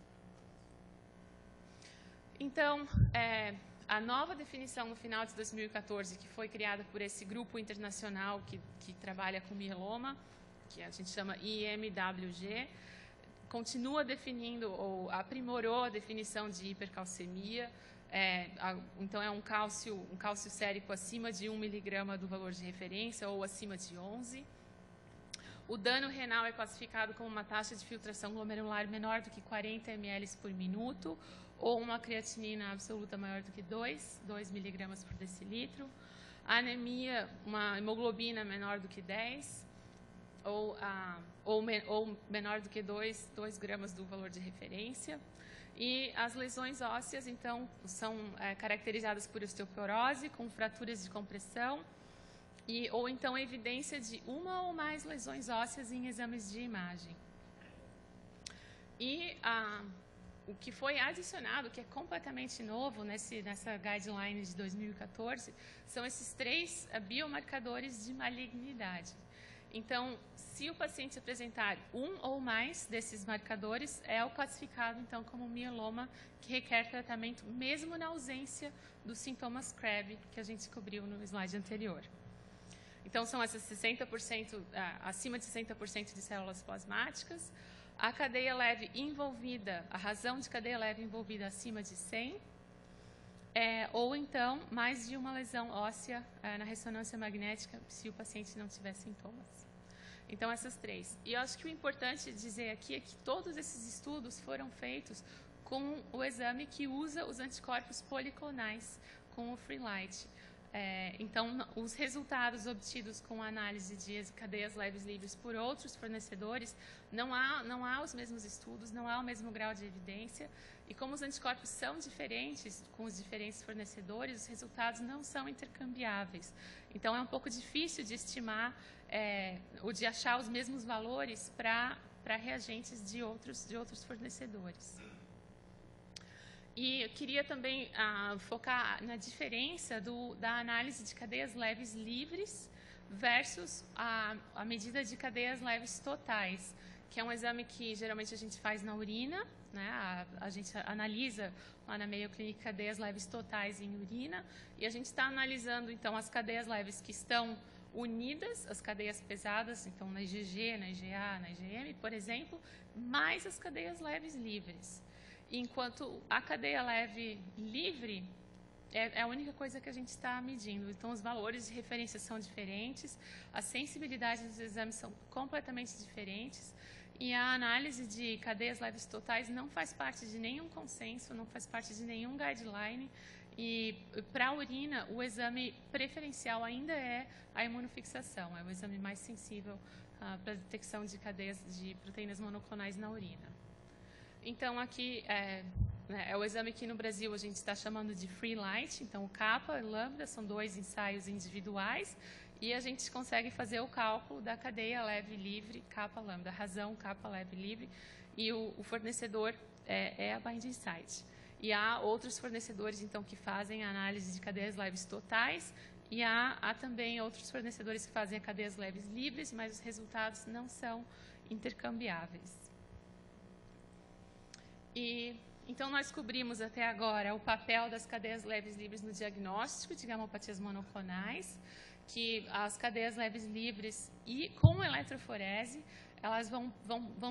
Então, a nova definição no final de 2014, que foi criada por esse grupo internacional que trabalha com mieloma, que a gente chama IMWG, continua definindo ou aprimorou a definição de hipercalcemia. Então, é um cálcio sérico acima de 1 miligrama do valor de referência ou acima de 11. O dano renal é classificado como uma taxa de filtração glomerular menor do que 40 ml por minuto, ou uma creatinina absoluta maior do que 2 miligramas por decilitro. A anemia, uma hemoglobina menor do que 10, ou menor do que 2 gramas do valor de referência. E as lesões ósseas, então, são caracterizadas por osteoporose, com fraturas de compressão, ou então evidência de uma ou mais lesões ósseas em exames de imagem. E o que foi adicionado, que é completamente novo nessa guideline de 2014, são esses 3 biomarcadores de malignidade. Então, se o paciente apresentar um ou mais desses marcadores, é o classificado, então, como mieloma que requer tratamento, mesmo na ausência dos sintomas CREB, que a gente cobriu no slide anterior. Então, são essas 60%, acima de 60% de células plasmáticas, a cadeia leve envolvida, a razão de cadeia leve envolvida acima de 100, ou então mais de uma lesão óssea na ressonância magnética, se o paciente não tiver sintomas. Então, essas 3. E eu acho que o importante dizer aqui é que todos esses estudos foram feitos com o exame que usa os anticorpos policlonais, com o Freelite. Então, os resultados obtidos com a análise de cadeias leves livres por outros fornecedores, não há os mesmos estudos, não há o mesmo grau de evidência, e como os anticorpos são diferentes com os diferentes fornecedores, os resultados não são intercambiáveis. Então, é um pouco difícil de estimar ou de achar os mesmos valores para reagentes de outros fornecedores. E eu queria também focar na diferença da análise de cadeias leves livres versus a medida de cadeias leves totais, que é um exame que geralmente a gente faz na urina, né? A gente analisa lá na Mayo Clinic cadeias leves totais em urina, e a gente está analisando, então, as cadeias leves que estão unidas, as cadeias pesadas, então na IgG, na IgA, na IgM, por exemplo, mais as cadeias leves livres. Enquanto a cadeia leve livre é a única coisa que a gente está medindo. Então, os valores de referência são diferentes, as sensibilidades dos exames são completamente diferentes, e a análise de cadeias leves totais não faz parte de nenhum consenso, não faz parte de nenhum guideline, e para a urina, o exame preferencial ainda é a imunofixação, é o exame mais sensível para a detecção de cadeias de proteínas monoclonais na urina. Então, aqui é o exame que no Brasil a gente está chamando de Freelite. Então, o kappa e lambda são 2 ensaios individuais e a gente consegue fazer o cálculo da cadeia leve livre, kappa lambda, razão kappa leve livre, e o fornecedor é a Binding Site. E há outros fornecedores, então, que fazem a análise de cadeias leves totais, e há também outros fornecedores que fazem a cadeias leves livres, mas os resultados não são intercambiáveis. Então, nós cobrimos até agora o papel das cadeias leves livres no diagnóstico de gamopatias monoclonais, que as cadeias leves livres e com eletroforese, elas vão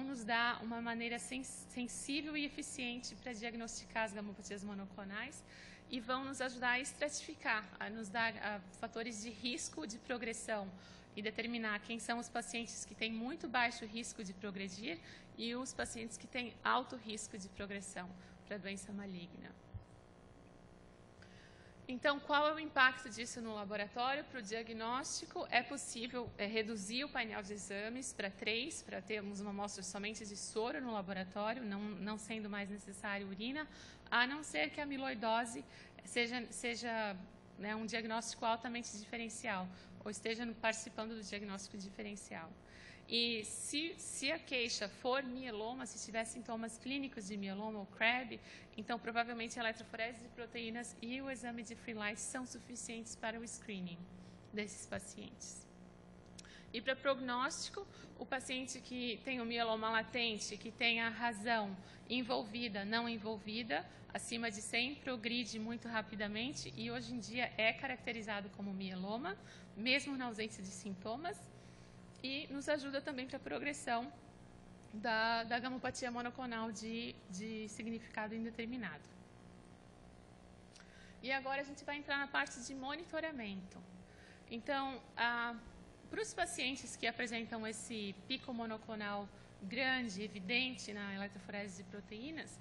nos dar uma maneira sensível e eficiente para diagnosticar as gamopatias monoclonais e vão nos ajudar a estratificar, a nos dar fatores de risco de progressão e determinar quem são os pacientes que têm muito baixo risco de progredir e os pacientes que têm alto risco de progressão para a doença maligna. Então, qual é o impacto disso no laboratório? Para o diagnóstico, é possível reduzir o painel de exames para 3, para termos uma amostra somente de soro no laboratório, não sendo mais necessário urina, a não ser que a amiloidose seja um diagnóstico altamente diferencial, ou esteja participando do diagnóstico diferencial. E se a queixa for mieloma, se tiver sintomas clínicos de mieloma ou CREB, então provavelmente a eletroforese de proteínas e o exame de Freelite são suficientes para o screening desses pacientes. E para prognóstico, o paciente que tem o mieloma latente, que tem a razão envolvida, não envolvida, acima de 100, progride muito rapidamente e hoje em dia é caracterizado como mieloma, mesmo na ausência de sintomas, e nos ajuda também para a progressão da gamopatia monoclonal de significado indeterminado. E agora a gente vai entrar na parte de monitoramento. Então, Para os pacientes que apresentam esse pico monoclonal grande, evidente na eletroforese de proteínas,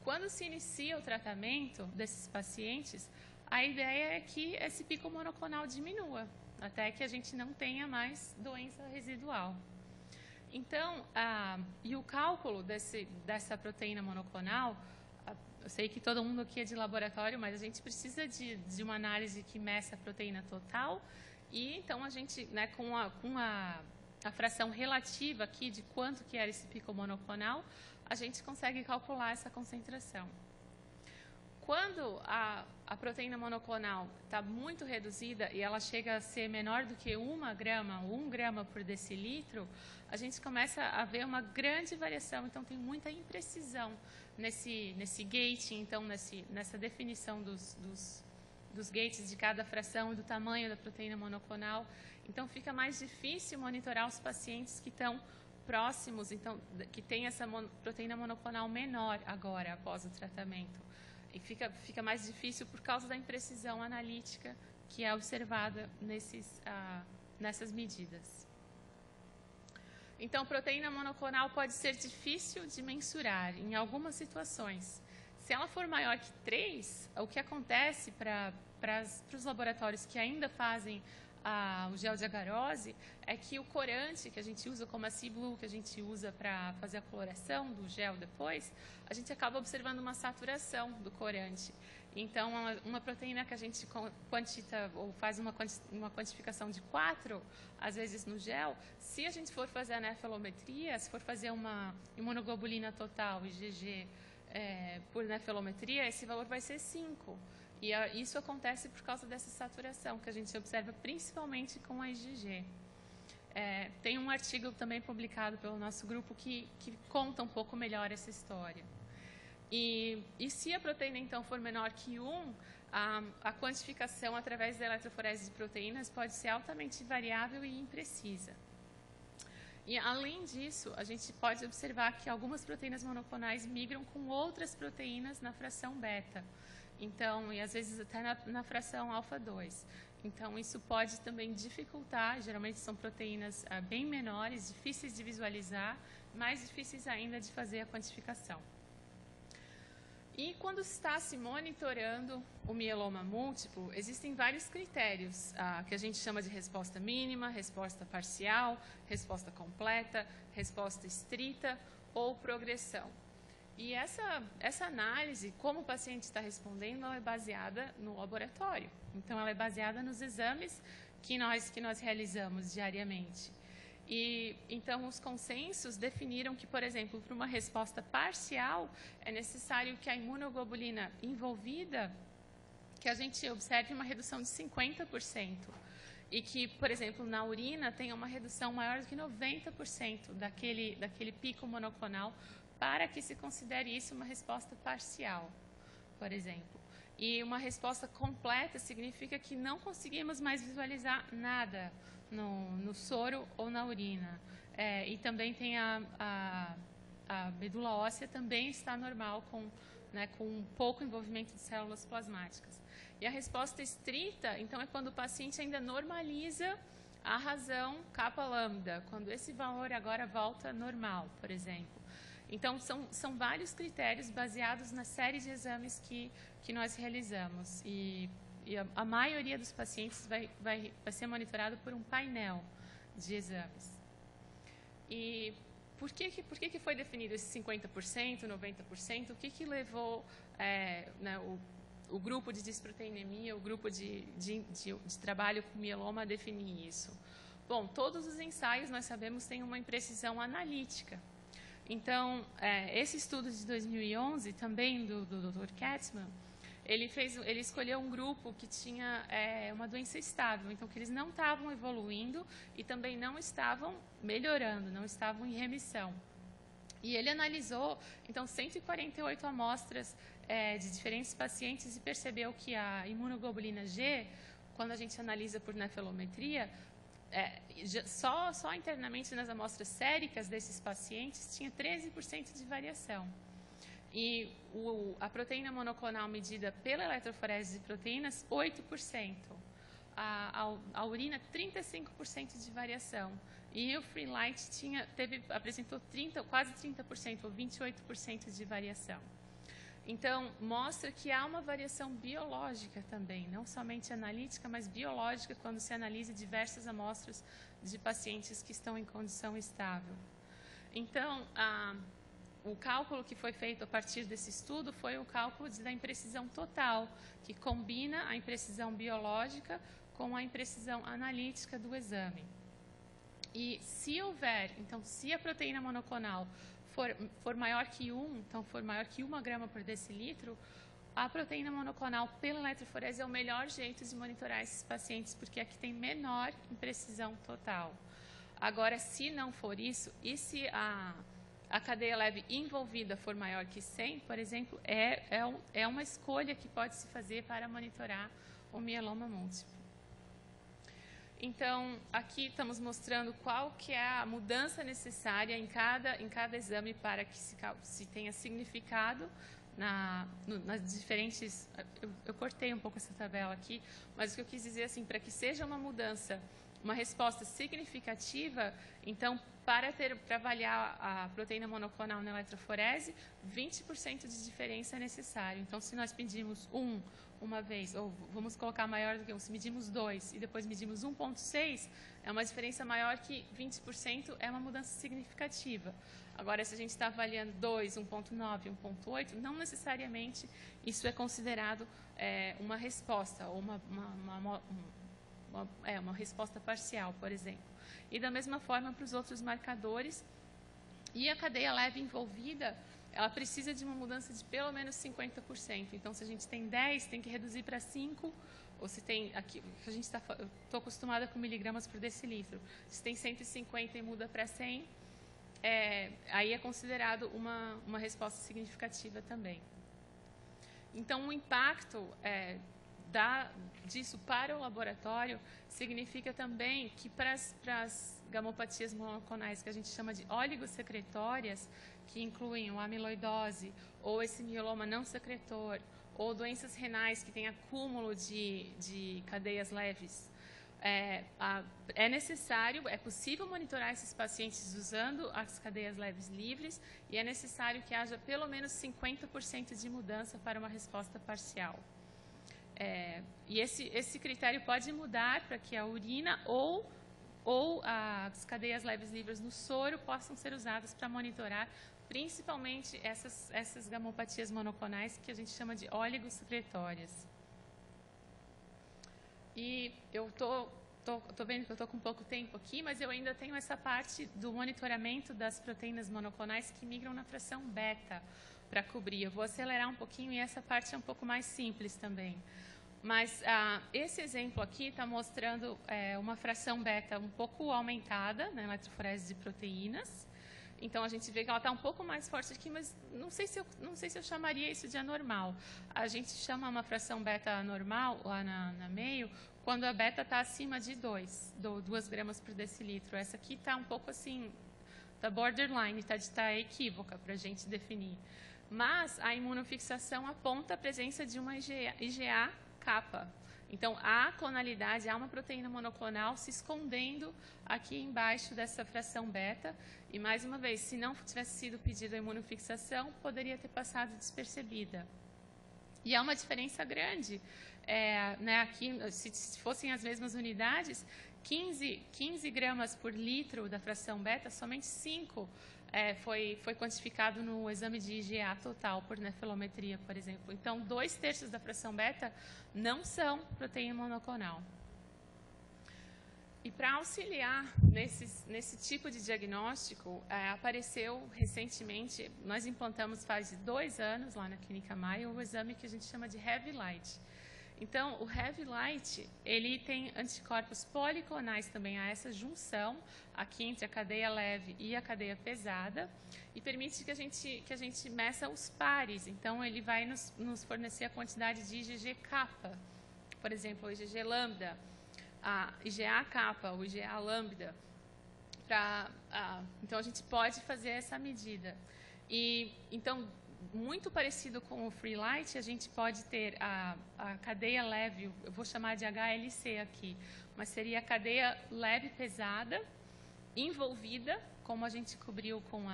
quando se inicia o tratamento desses pacientes, a ideia é que esse pico monoclonal diminua, até que a gente não tenha mais doença residual. Então, e o cálculo dessa proteína monoclonal, eu sei que todo mundo aqui é de laboratório, mas a gente precisa de uma análise que meça a proteína total, e então a gente, né, com a fração relativa aqui de quanto que era esse pico monoclonal, a gente consegue calcular essa concentração. Quando a proteína monoclonal está muito reduzida e ela chega a ser menor do que 1 grama, 1 grama por decilitro, a gente começa a ver uma grande variação. Então, tem muita imprecisão nesse gating, então, nessa definição dos gates de cada fração e do tamanho da proteína monoclonal. Então, fica mais difícil monitorar os pacientes que estão próximos, então, que tem essa proteína monoclonal menor agora, após o tratamento. E fica mais difícil por causa da imprecisão analítica que é observada nessas medidas. Então, proteína monoclonal pode ser difícil de mensurar em algumas situações. Se ela for maior que 3, o que acontece para os laboratórios que ainda fazem o gel de agarose é que o corante que a gente usa, como a C-Blue, que a gente usa para fazer a coloração do gel depois, a gente acaba observando uma saturação do corante. Então, uma proteína que a gente quantita ou faz uma quantificação de 4, às vezes no gel, se a gente for fazer a nefelometria, se for fazer uma imunoglobulina total, IgG, por nefelometria, esse valor vai ser 5. E isso acontece por causa dessa saturação que a gente observa principalmente com a IgG. Tem um artigo também publicado pelo nosso grupo que conta um pouco melhor essa história. E se a proteína, então, for menor que 1, a quantificação através da eletroforese de proteínas pode ser altamente variável e imprecisa. E, além disso, a gente pode observar que algumas proteínas monoclonais migram com outras proteínas na fração beta. Então, e às vezes até na fração alfa-2. Então, isso pode também dificultar, geralmente são proteínas bem menores, difíceis de visualizar, mais difíceis ainda de fazer a quantificação. E quando está se monitorando o mieloma múltiplo, existem vários critérios que a gente chama de resposta mínima, resposta parcial, resposta completa, resposta estrita ou progressão. E essa análise, como o paciente está respondendo, ela é baseada no laboratório. Então, ela é baseada nos exames que nós realizamos diariamente. E, então, os consensos definiram que, por exemplo, para uma resposta parcial, é necessário que a imunoglobulina envolvida, que a gente observe uma redução de 50%. E que, por exemplo, na urina tenha uma redução maior do que 90% daquele pico monoclonal, para que se considere isso uma resposta parcial, por exemplo. E uma resposta completa significa que não conseguimos mais visualizar nada no soro ou na urina. E também tem a medula óssea também está normal, com pouco envolvimento de células plasmáticas. E a resposta estrita, então, é quando o paciente ainda normaliza a razão kappa lambda, quando esse valor agora volta normal, por exemplo. Então, são vários critérios baseados na série de exames que nós realizamos. E a maioria dos pacientes vai ser monitorado por um painel de exames. E por que foi definido esse 50%, 90%? O que levou o grupo de disproteinemia, o grupo de trabalho com mieloma a definir isso? Bom, todos os ensaios, nós sabemos, têm uma imprecisão analítica. Então, esse estudo de 2011, também do Dr. Katzmann, ele escolheu um grupo que tinha uma doença estável, então que eles não estavam evoluindo e também não estavam melhorando, não estavam em remissão. E ele analisou, então, 148 amostras de diferentes pacientes e percebeu que a imunoglobulina G, quando a gente analisa por nefelometria, só internamente nas amostras séricas desses pacientes tinha 13% de variação. E a proteína monoclonal medida pela eletroforese de proteínas, 8%. a urina 35% de variação. E o Free Light apresentou quase 30%, ou 28% de variação. Então, mostra que há uma variação biológica também, não somente analítica, mas biológica, quando se analisa diversas amostras de pacientes que estão em condição estável. Então, o cálculo que foi feito a partir desse estudo foi o cálculo da imprecisão total, que combina a imprecisão biológica com a imprecisão analítica do exame. E se houver, então, se a proteína monoclonal for maior que 1, então for maior que 1 grama por decilitro, a proteína monoclonal pela eletroforese é o melhor jeito de monitorar esses pacientes, porque é que tem menor imprecisão total. Agora, se não for isso, e se a cadeia leve envolvida for maior que 100, por exemplo, é uma escolha que pode se fazer para monitorar o mieloma múltiplo. Então, aqui estamos mostrando qual que é a mudança necessária em cada exame para que se tenha significado nas diferentes... Eu cortei um pouco essa tabela aqui, mas o que eu quis dizer assim, para que seja uma mudança, uma resposta significativa, então, para avaliar a proteína monoclonal na eletroforese, 20% de diferença é necessário. Então, se nós pedimos uma vez, ou vamos colocar maior do que 1, se medimos 2 e depois medimos 1,6, é uma diferença maior que 20%, é uma mudança significativa. Agora, se a gente está avaliando 2, 1,9, 1,8, não necessariamente isso é considerado uma resposta, ou uma resposta parcial, por exemplo. E da mesma forma para os outros marcadores. E a cadeia leve envolvida, ela precisa de uma mudança de pelo menos 50%. Então, se a gente tem 10, tem que reduzir para 5, ou se tem, aqui, eu estou acostumada com miligramas por decilitro. Se tem 150 e muda para 100, aí é considerado uma resposta significativa também. Então, o impacto disso para o laboratório significa também que para as gamopatias monoclonais, que a gente chama de oligosecretórias, que incluem a amiloidose, ou esse mieloma não secretor, ou doenças renais que têm acúmulo de cadeias leves, é necessário, é possível monitorar esses pacientes usando as cadeias leves livres, e é necessário que haja pelo menos 50% de mudança para uma resposta parcial. E esse critério pode mudar para que a urina ou as cadeias leves livres no soro possam ser usadas para monitorar principalmente essas gamopatias monoclonais que a gente chama de oligosecretórias. E eu tô vendo que eu estou com pouco tempo aqui, mas eu ainda tenho essa parte do monitoramento das proteínas monoclonais que migram na fração beta para cobrir. Eu vou acelerar um pouquinho e essa parte é um pouco mais simples também. Mas esse exemplo aqui está mostrando uma fração beta um pouco aumentada na eletroforese de proteínas. Então, a gente vê que ela está um pouco mais forte aqui, mas não sei se eu chamaria isso de anormal. A gente chama uma fração beta anormal, lá na meio, quando a beta está acima de 2 gramas por decilitro. Essa aqui está um pouco assim, está borderline, está equívoca para a gente definir. Mas a imunofixação aponta a presença de uma IgA kappa. Então, há clonalidade, há uma proteína monoclonal se escondendo aqui embaixo dessa fração beta. E, mais uma vez, se não tivesse sido pedida a imunofixação, poderia ter passado despercebida. E há uma diferença grande. Aqui, se fossem as mesmas unidades, 15 gramas por litro da fração beta, somente 5 foi quantificado no exame de IgA total por nefilometria, por exemplo. Então, 2/3 da fração beta não são proteína monoclonal. E para auxiliar nesse tipo de diagnóstico, apareceu recentemente, nós implantamos faz 2 anos lá na Clínica Maio, o exame que a gente chama de Heavy Light. Então, o Heavy Light, ele tem anticorpos policlonais também, há essa junção aqui entre a cadeia leve e a cadeia pesada, e permite que a gente meça os pares. Então, ele vai nos fornecer a quantidade de IgG kappa, por exemplo, o IgG lambda, a IgA kappa, o IgA lambda. Então, a gente pode fazer essa medida. E, então, muito parecido com o Free Light, a gente pode ter a cadeia leve, eu vou chamar de HLC aqui, mas seria a cadeia leve pesada, envolvida, como a gente cobriu com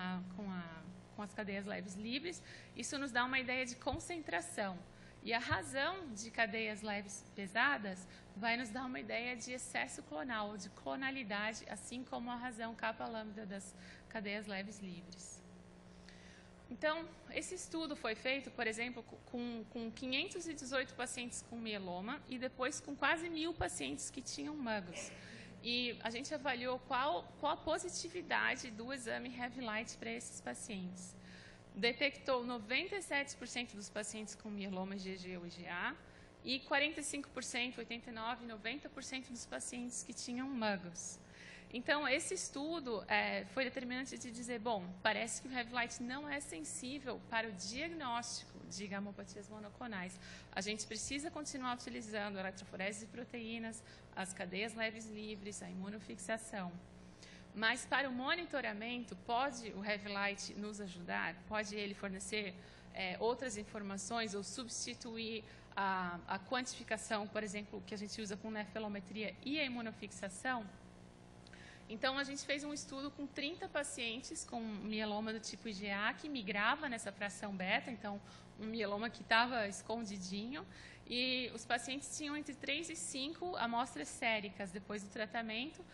as cadeias leves livres. Isso nos dá uma ideia de concentração. E a razão de cadeias leves pesadas vai nos dar uma ideia de excesso clonal, de clonalidade, assim como a razão kappa lambda das cadeias leves livres. Então, esse estudo foi feito, por exemplo, com 518 pacientes com mieloma e depois com quase 1.000 pacientes que tinham MUGOS. E a gente avaliou qual a positividade do exame Heavy Light para esses pacientes. Detectou 97% dos pacientes com mieloma IgG ou IgA e 45%, 89%, 90% dos pacientes que tinham MUGOS. Então, esse estudo foi determinante de dizer, bom, parece que o Heavy Light não é sensível para o diagnóstico de gamopatias monoclonais. A gente precisa continuar utilizando a eletroforese de proteínas, as cadeias leves livres, a imunofixação. Mas para o monitoramento, pode o Heavy Light nos ajudar? Pode ele fornecer outras informações ou substituir a quantificação, por exemplo, que a gente usa com nefelometria e a imunofixação? Então, a gente fez um estudo com 30 pacientes com mieloma do tipo IgA, que migrava nessa fração beta, então, um mieloma que estava escondidinho, e os pacientes tinham entre 3 e 5 amostras séricas depois do tratamento,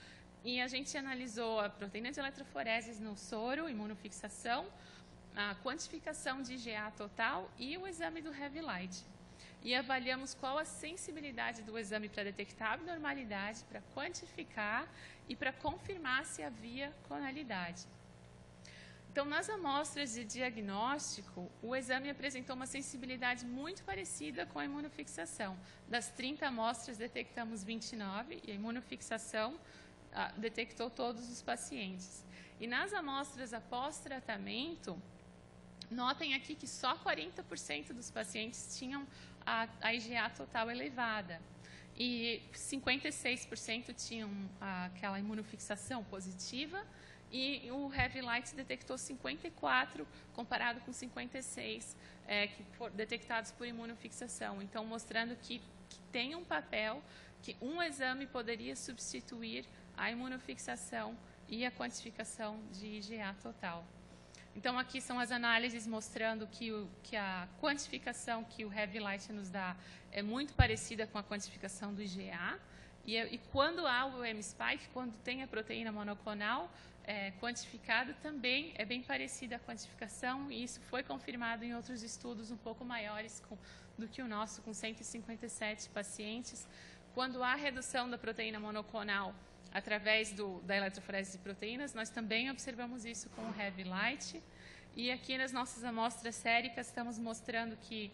e a gente analisou a proteína de eletroforeses no soro, imunofixação, a quantificação de IgA total e o exame do Heavy Light. E avaliamos qual a sensibilidade do exame para detectar abnormalidade, para quantificar e para confirmar se havia clonalidade. Então, nas amostras de diagnóstico, o exame apresentou uma sensibilidade muito parecida com a imunofixação. Das 30 amostras, detectamos 29 e a imunofixação detectou todos os pacientes. E nas amostras após tratamento, notem aqui que só 40% dos pacientes tinham a IgA total elevada e 56% tinham aquela imunofixação positiva e o Heavy Light detectou 54 comparado com 56 que foram detectados por imunofixação. Então, mostrando que tem um papel, que um exame poderia substituir a imunofixação e a quantificação de IgA total. Então, aqui são as análises mostrando que a quantificação que o Heavy Light nos dá é muito parecida com a quantificação do IgA. E quando há o M-spike, quando tem a proteína monoclonal quantificada, também é bem parecida a quantificação. E isso foi confirmado em outros estudos um pouco maiores do que o nosso, com 157 pacientes. Quando há redução da proteína monoclonal através da eletroforese de proteínas, nós também observamos isso com o Heavy Light. E aqui nas nossas amostras séricas estamos mostrando que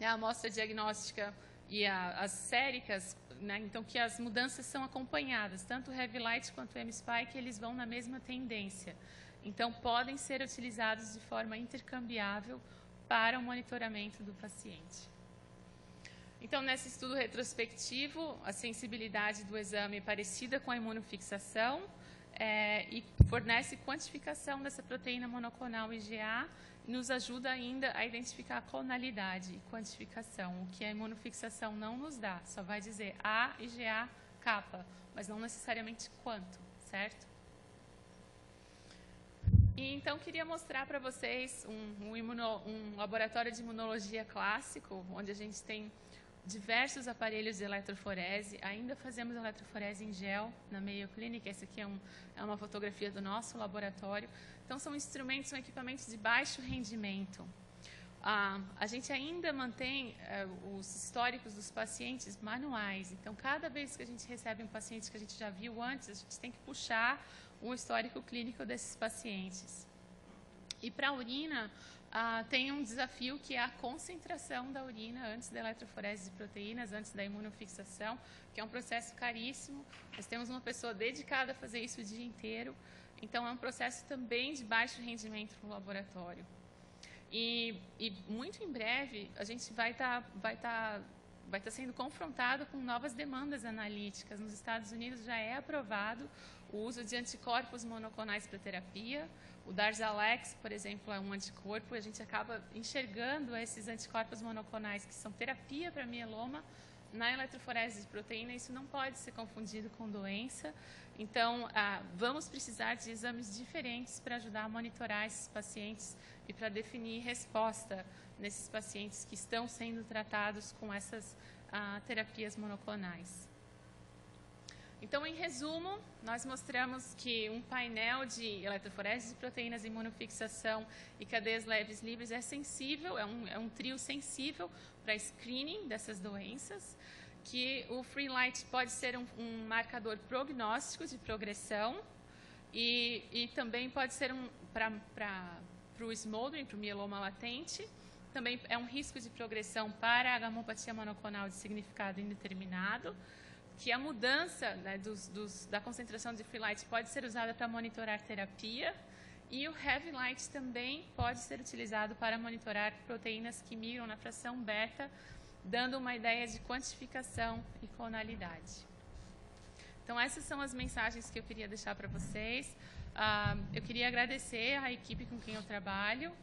a amostra diagnóstica e as séricas, né, então que as mudanças são acompanhadas, tanto o Heavy Light quanto o M-spike, eles vão na mesma tendência. Então, podem ser utilizados de forma intercambiável para o monitoramento do paciente. Então, nesse estudo retrospectivo, a sensibilidade do exame é parecida com a imunofixação e fornece quantificação dessa proteína monoclonal IgA e nos ajuda ainda a identificar a clonalidade e quantificação, o que a imunofixação não nos dá. Só vai dizer A, IgA, kappa, mas não necessariamente quanto, certo? E, então, queria mostrar para vocês um laboratório de imunologia clássico, onde a gente tem diversos aparelhos de eletroforese. Ainda fazemos eletroforese em gel na Mayo Clinic. Essa aqui é uma fotografia do nosso laboratório. Então, são instrumentos, são equipamentos de baixo rendimento. A gente ainda mantém os históricos dos pacientes manuais. Então, cada vez que a gente recebe um paciente que a gente já viu antes, a gente tem que puxar um histórico clínico desses pacientes. E para a urina, tem um desafio que é a concentração da urina antes da eletroforese de proteínas, antes da imunofixação, que é um processo caríssimo. Nós temos uma pessoa dedicada a fazer isso o dia inteiro. Então, é um processo também de baixo rendimento no laboratório. E muito em breve, a gente vai vai estar sendo confrontado com novas demandas analíticas. Nos Estados Unidos já é aprovado o uso de anticorpos monoclonais para terapia. O Darzalex, por exemplo, é um anticorpo, e a gente acaba enxergando esses anticorpos monoclonais que são terapia para mieloma na eletroforese de proteína. Isso não pode ser confundido com doença. Então, vamos precisar de exames diferentes para ajudar a monitorar esses pacientes e para definir resposta nesses pacientes que estão sendo tratados com essas terapias monoclonais. Então, em resumo, nós mostramos que um painel de eletroforese de proteínas, imunofixação e cadeias leves livres é sensível, é um trio sensível para screening dessas doenças, que o Free Light pode ser um marcador prognóstico de progressão e também pode ser para o smoldering, para o mieloma latente. Também é um risco de progressão para a gamopatia monoclonal de significado indeterminado, que a mudança, né, da concentração de Free Light pode ser usada para monitorar terapia, e o Heavy Light também pode ser utilizado para monitorar proteínas que migram na fração beta, dando uma ideia de quantificação e clonalidade. Então, essas são as mensagens que eu queria deixar para vocês. Eu queria agradecer à equipe com quem eu trabalho,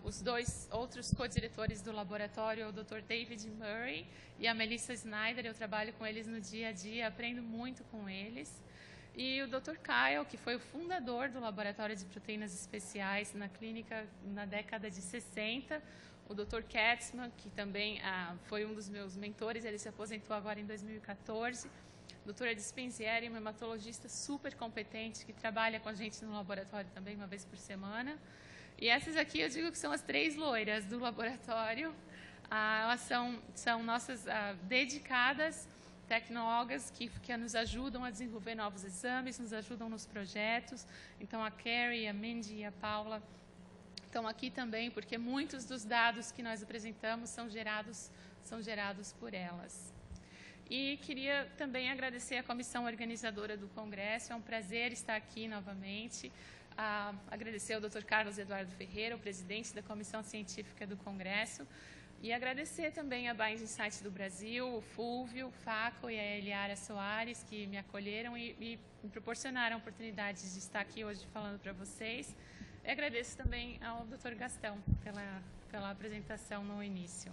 os dois outros co-diretores do laboratório, o Dr. David Murray e a Melissa Snyder. Eu trabalho com eles no dia a dia, aprendo muito com eles. E o Dr. Kyle, que foi o fundador do Laboratório de Proteínas Especiais na clínica na década de 60. O Dr. Katzman, que também foi um dos meus mentores, ele se aposentou agora em 2014. Doutora Dispenzieri, uma hematologista super competente, que trabalha com a gente no laboratório também uma vez por semana. E essas aqui eu digo que são as 3 loiras do laboratório. Elas são nossas dedicadas tecnólogas que nos ajudam a desenvolver novos exames, nos ajudam nos projetos. Então, a Carrie, a Mindy e a Paula estão aqui também, porque muitos dos dados que nós apresentamos são gerados por elas. E queria também agradecer a comissão organizadora do Congresso. É um prazer estar aqui novamente. Agradecer ao Dr. Carlos Eduardo Ferreira, o presidente da Comissão Científica do Congresso, e agradecer também a Bioinsights do Brasil, o Fúvio, o Faco e a Eliara Soares, que me acolheram e me proporcionaram a oportunidade de estar aqui hoje falando para vocês. E agradeço também ao Dr. Gastão pela apresentação no início.